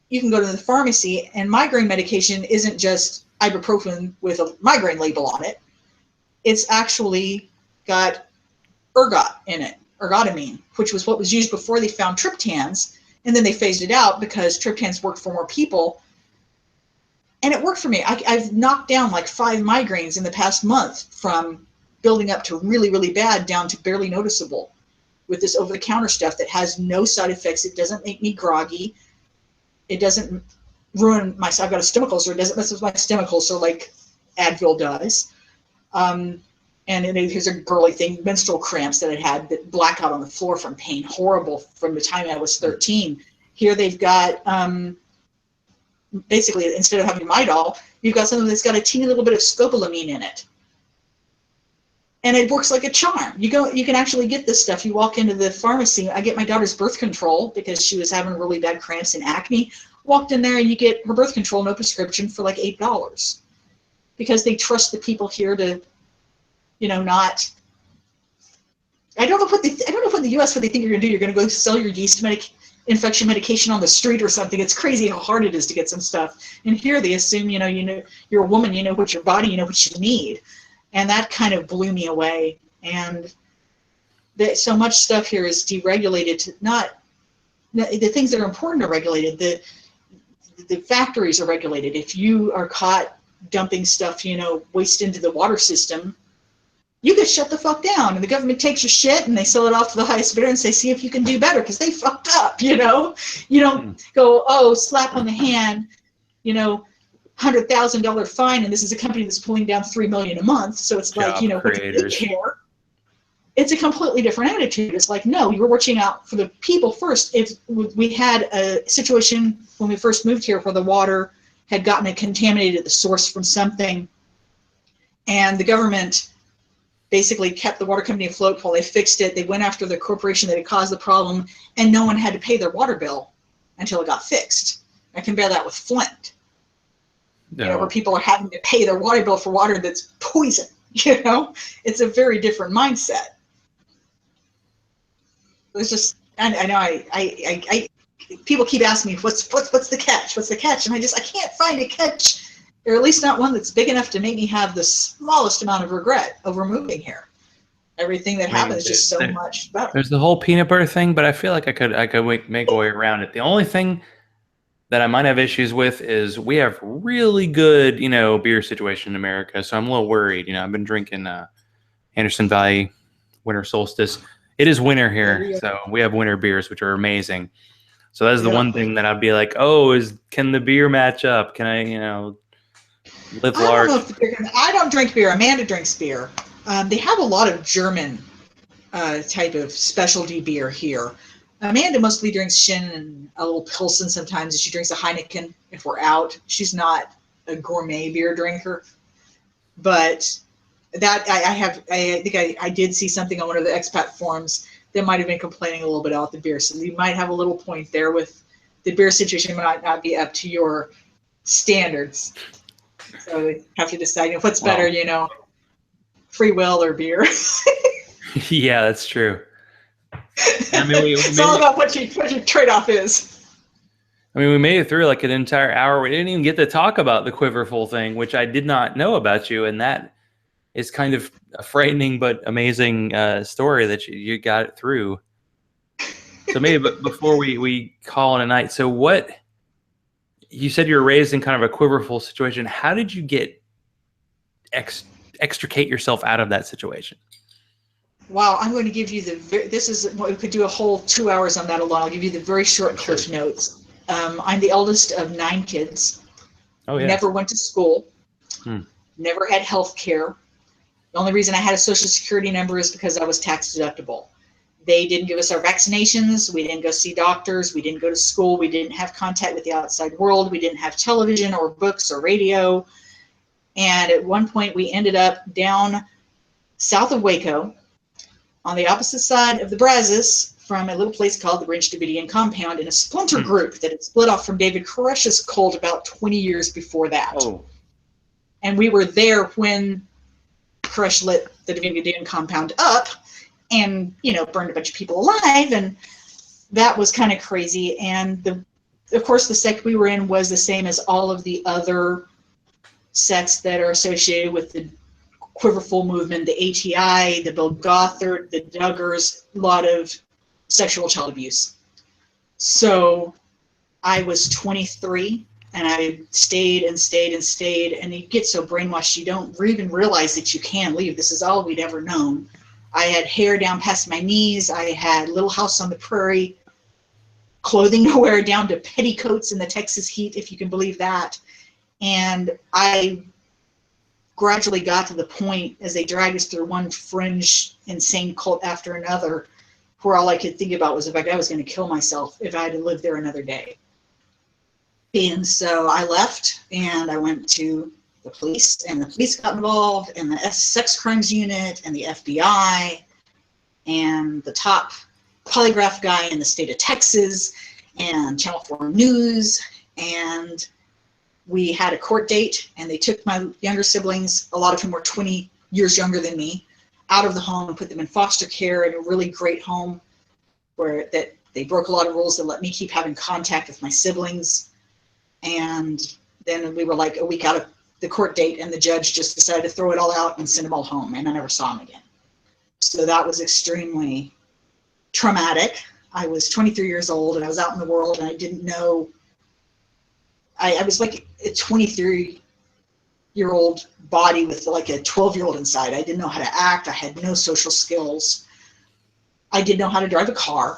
you can go to the pharmacy, and migraine medication isn't just ibuprofen with a migraine label on it. It's actually got ergot in it, ergotamine, which was what was used before they found triptans, and then they phased it out because triptans worked for more people. And it worked for me. I've knocked down like 5 migraines in the past month, from building up to really, really bad down to barely noticeable, with this over-the-counter stuff that has no side effects. It doesn't make me groggy. It doesn't ruin I've got a stomach ulcer. It doesn't mess with my stomach ulcer like Advil does. And here's a girly thing, menstrual cramps that I had, that blackout on the floor from pain, horrible from the time I was 13. Here they've got, basically, instead of having Midol, you've got something that's got a teeny little bit of scopolamine in it. And it works like a charm. You can actually get this stuff. You walk into the pharmacy. I get my daughter's birth control because she was having really bad cramps and acne. Walked in there and you get her birth control, no prescription, for like $8. Because they trust the people here to, not. I don't know what in the U.S. what they think you're going to do. You're going to go sell your yeast infection medication on the street or something. It's crazy how hard it is to get some stuff. And here they assume, you're a woman, you know what your body, you know what you need. And that kind of blew me away. And so much stuff here is deregulated to the things that are important are regulated. The factories are regulated. If you are caught dumping stuff, waste into the water system, you get shut the fuck down, and the government takes your shit and they sell it off to the highest bidder and say, see if you can do better, because they fucked up, You don't go, slap on the hand, $100,000 fine, and this is a company that's pulling down $3 million a month. So it's like, what do they care? It's a completely different attitude. It's like, no, you were watching out for the people first. If we had a situation when we first moved here where the water had gotten it contaminated at the source from something, and the government basically kept the water company afloat while they fixed it. They went after the corporation that had caused the problem, and no one had to pay their water bill until it got fixed. I compare that with Flint. Where people are having to pay their water bill for water that's poison. It's a very different mindset. It's just, I know I people keep asking me, what's the catch? What's the catch? And I can't find a catch, or at least not one that's big enough to make me have the smallest amount of regret over moving here. Everything that happens is just so much better. There's the whole peanut butter thing, but I feel like I could make a way around it. The only thing that I might have issues with is we have really good, beer situation in America. So I'm a little worried. I've been drinking Anderson Valley Winter Solstice. It is winter here, so we have winter beers, which are amazing. So that's the one thing that I'd be like, can the beer match up? Can I, live large? I don't drink beer. Amanda drinks beer. They have a lot of German type of specialty beer here. Amanda mostly drinks Shin and a little Pilsen sometimes, and she drinks a Heineken if we're out. She's not a gourmet beer drinker. But that I think I did see something on one of the expat forums that might have been complaining a little bit about the beer. So you might have a little point there with the beer situation might not be up to your standards. So you have to decide what's better, free will or beer. Yeah, that's true. It's all about what your trade-off is. We made it through like an entire hour. We didn't even get to talk about the Quiverful thing, which I did not know about you, and that is kind of a frightening but amazing story that you got it through. So maybe but before we call it a night, so what you said you were raised in kind of a quiverful situation. How did you get extricate yourself out of that situation? Wow, I'm going to give you this is what we could do a whole 2 hours on that alone. I'll give you the very short cliff notes. I'm the eldest of 9 kids. Oh yeah. Never went to school. Never had health care. The only reason I had a social security number is because I was tax deductible. They didn't give us our vaccinations. We didn't go see doctors. We didn't go to school. We didn't have contact with the outside world. We didn't have television or books or radio. And at one point we ended up down south of Waco on the opposite side of the Brazos from a little place called the Ranch Davidian Compound in a splinter group that had split off from David Koresh's cult about 20 years before that. Oh. And we were there when Koresh lit the Davidian Compound up and, you know, burned a bunch of people alive. And that was kind of crazy. And of course, the sect we were in was the same as all of the other sects that are associated with the Quiverful movement, the ATI, the Bill Gothard, the Duggars, a lot of sexual child abuse. So I was 23 and I stayed and stayed and stayed, and you get so brainwashed you don't even realize that you can leave. This is all we'd ever known. I had hair down past my knees. I had Little House on the Prairie clothing to wear down to petticoats in the Texas heat, if you can believe that. And I gradually got to the point as they dragged us through one fringe insane cult after another, where all I could think about was if I was going to kill myself if I had to live there another day. And so I left and I went to the police, and the police got involved, and the sex crimes unit, and the FBI, and the top polygraph guy in the state of Texas, and Channel 4 News, and we had a court date, and they took my younger siblings, a lot of whom were 20 years younger than me, out of the home and put them in foster care in a really great home where that they broke a lot of rules that let me keep having contact with my siblings. And then we were like a week out of the court date, and the judge just decided to throw it all out and send them all home, and I never saw them again. So that was extremely traumatic. I was 23 years old, and I was out in the world, and I didn't know. I was like a 23-year-old body with like a 12-year-old inside. I didn't know how to act. I had no social skills. I didn't know how to drive a car.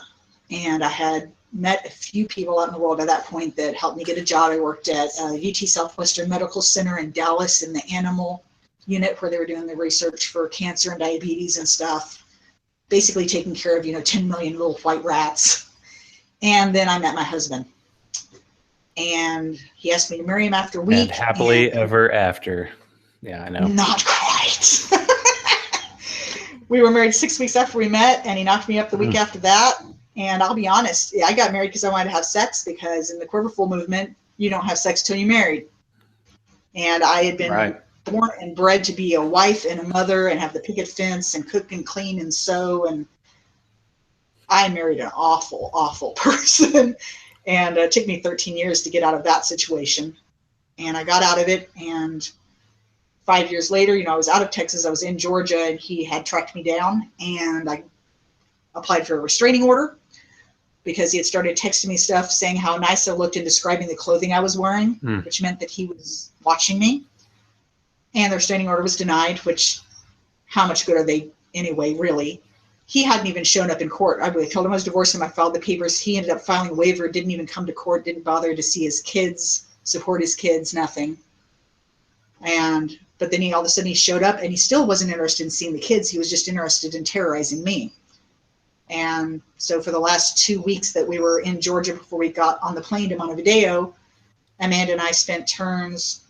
And I had met a few people out in the world at that point that helped me get a job. I worked at UT Southwestern Medical Center in Dallas in the animal unit where they were doing the research for cancer and diabetes and stuff. Basically taking care of, 10 million little white rats. And then I met my husband. And he asked me to marry him after a week. And happily ever after. Yeah, I know. Not quite. We were married 6 weeks after we met, and he knocked me up the week after that. And I'll be honest, I got married because I wanted to have sex, because in the Quiverful movement, you don't have sex till you're married. And I had been born and bred to be a wife and a mother and have the picket fence and cook and clean and sew. And I married an awful, awful person. And it took me 13 years to get out of that situation. And I got out of it. And 5 years later, I was out of Texas. I was in Georgia, and he had tracked me down. And I applied for a restraining order because he had started texting me stuff saying how nice I looked and describing the clothing I was wearing, which meant that he was watching me. And the restraining order was denied, which how much good are they anyway, really? He hadn't even shown up in court. I told him I was divorcing him. I filed the papers. He ended up filing a waiver, didn't even come to court, didn't bother to see his kids, support his kids, nothing. But then all of a sudden he showed up, and he still wasn't interested in seeing the kids. He was just interested in terrorizing me. And so for the last 2 weeks that we were in Georgia before we got on the plane to Montevideo, Amanda and I spent turns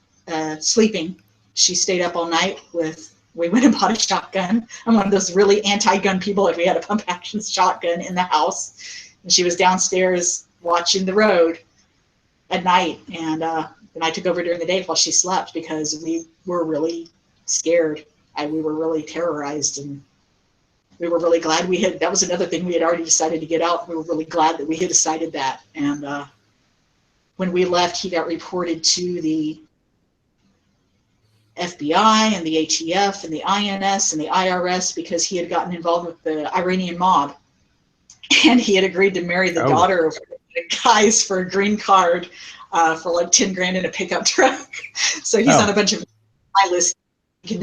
sleeping. She stayed up all night we went and bought a shotgun. I'm one of those really anti-gun people. If we had a pump action shotgun in the house, and she was downstairs watching the road at night. And then I took over during the day while she slept, because we were really scared. We were really terrorized, and we were really glad that was another thing we had already decided to get out. We were really glad that we had decided that. And when we left, he got reported to the FBI and the ATF and the INS and the IRS because he had gotten involved with the Iranian mob. and he had agreed to marry the Oh. daughter of the guys for a green card for like 10 grand in a pickup truck. So he's on a bunch of my list. He can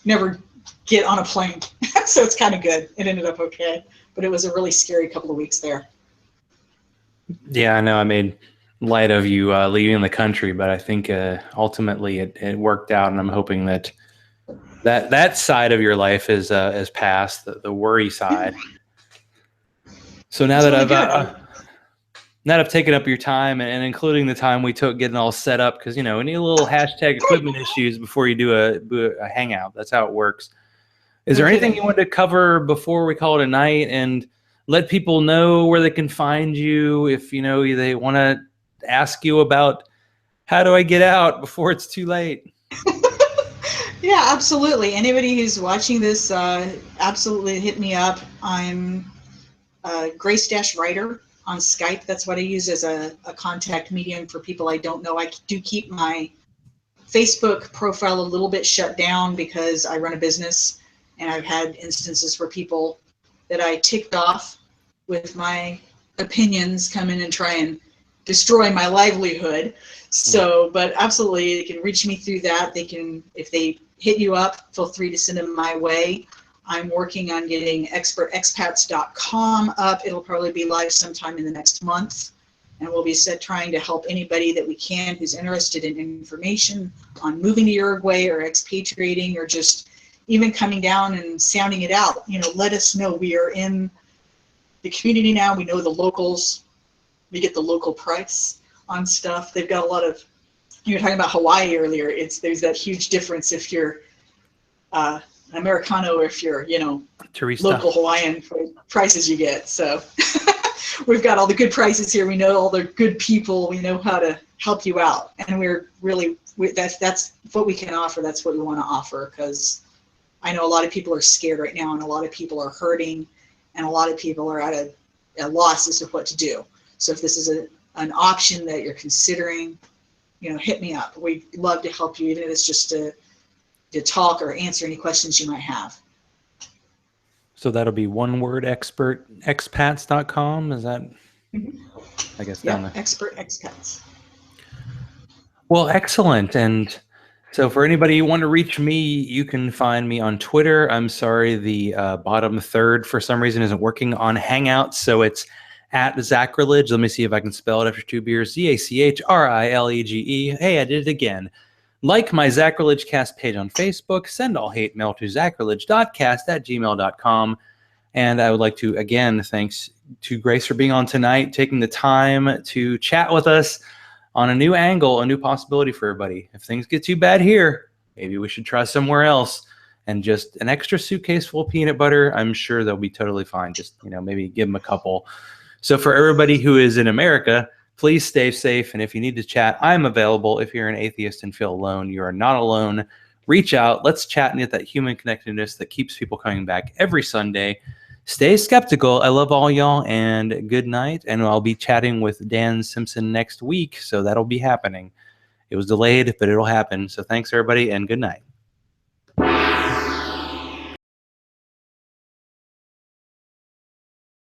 never get on a plane. So it's kind of good. It ended up okay, but it was a really scary couple of weeks there. Yeah, I know I made light of you leaving the country, but I think ultimately it worked out, and I'm hoping that side of your life is past, the worry side. So now that I've taken up your time and including the time we took getting all set up, because we need a little hashtag equipment issues before you do a hangout. That's how it works. Is there anything you wanted to cover before we call it a night, and let people know where they can find you if they want to ask you about how do I get out before it's too late? Yeah, absolutely. Anybody who's watching this, absolutely hit me up. I'm Grace Writer on Skype. That's what I use as a contact medium for people I don't know. I do keep my Facebook profile a little bit shut down because I run a business, and I've had instances where people that I ticked off with my opinions come in and try and destroy my livelihood. So, but absolutely, they can reach me through that. They can, if they hit you up, feel free to send them my way. I'm working on getting expertexpats.com up. It'll probably be live sometime in the next month. And we'll be trying to help anybody that we can who's interested in information on moving to Uruguay or expatriating or just even coming down and sounding it out. Let us know. We are in the community now. We know the locals. We get the local price on stuff. They've got a lot of, you were talking about Hawaii earlier. There's that huge difference if you're an Americano or if you're, Teresa. Local Hawaiian for prices you get. So we've got all the good prices here. We know all the good people. We know how to help you out. And we're really, that's what we can offer. That's what we want to offer, because I know a lot of people are scared right now, and a lot of people are hurting, and a lot of people are at a loss as to what to do. So if this is an option that you're considering, hit me up. We'd love to help you, even if it's just to talk or answer any questions you might have. So that'll be one word, expertexpats.com. Is that, I guess, down there? Expert Expats. Well, excellent. And so for anybody who want to reach me, you can find me on Twitter. I'm sorry, the bottom third for some reason isn't working on Hangouts. So it's at Zachrilege. Let me see if I can spell it after 2 beers. ZACHRILEGE. Hey, I did it again. Like my Zachrilege Cast page on Facebook. Send all hate mail to zachrilege.cast@gmail.com. And I would like to, again, thanks to Grace for being on tonight, taking the time to chat with us on a new angle, a new possibility for everybody. If things get too bad here, maybe we should try somewhere else. And just an extra suitcase full of peanut butter, I'm sure they'll be totally fine. Just, maybe give them a couple. So for everybody who is in America, please stay safe. And if you need to chat, I'm available. If you're an atheist and feel alone, you are not alone. Reach out. Let's chat and get that human connectedness that keeps people coming back every Sunday. Stay skeptical. I love all y'all, and good night. And I'll be chatting with Dan Simpson next week, so that'll be happening. It was delayed, but it'll happen. So thanks, everybody, and good night.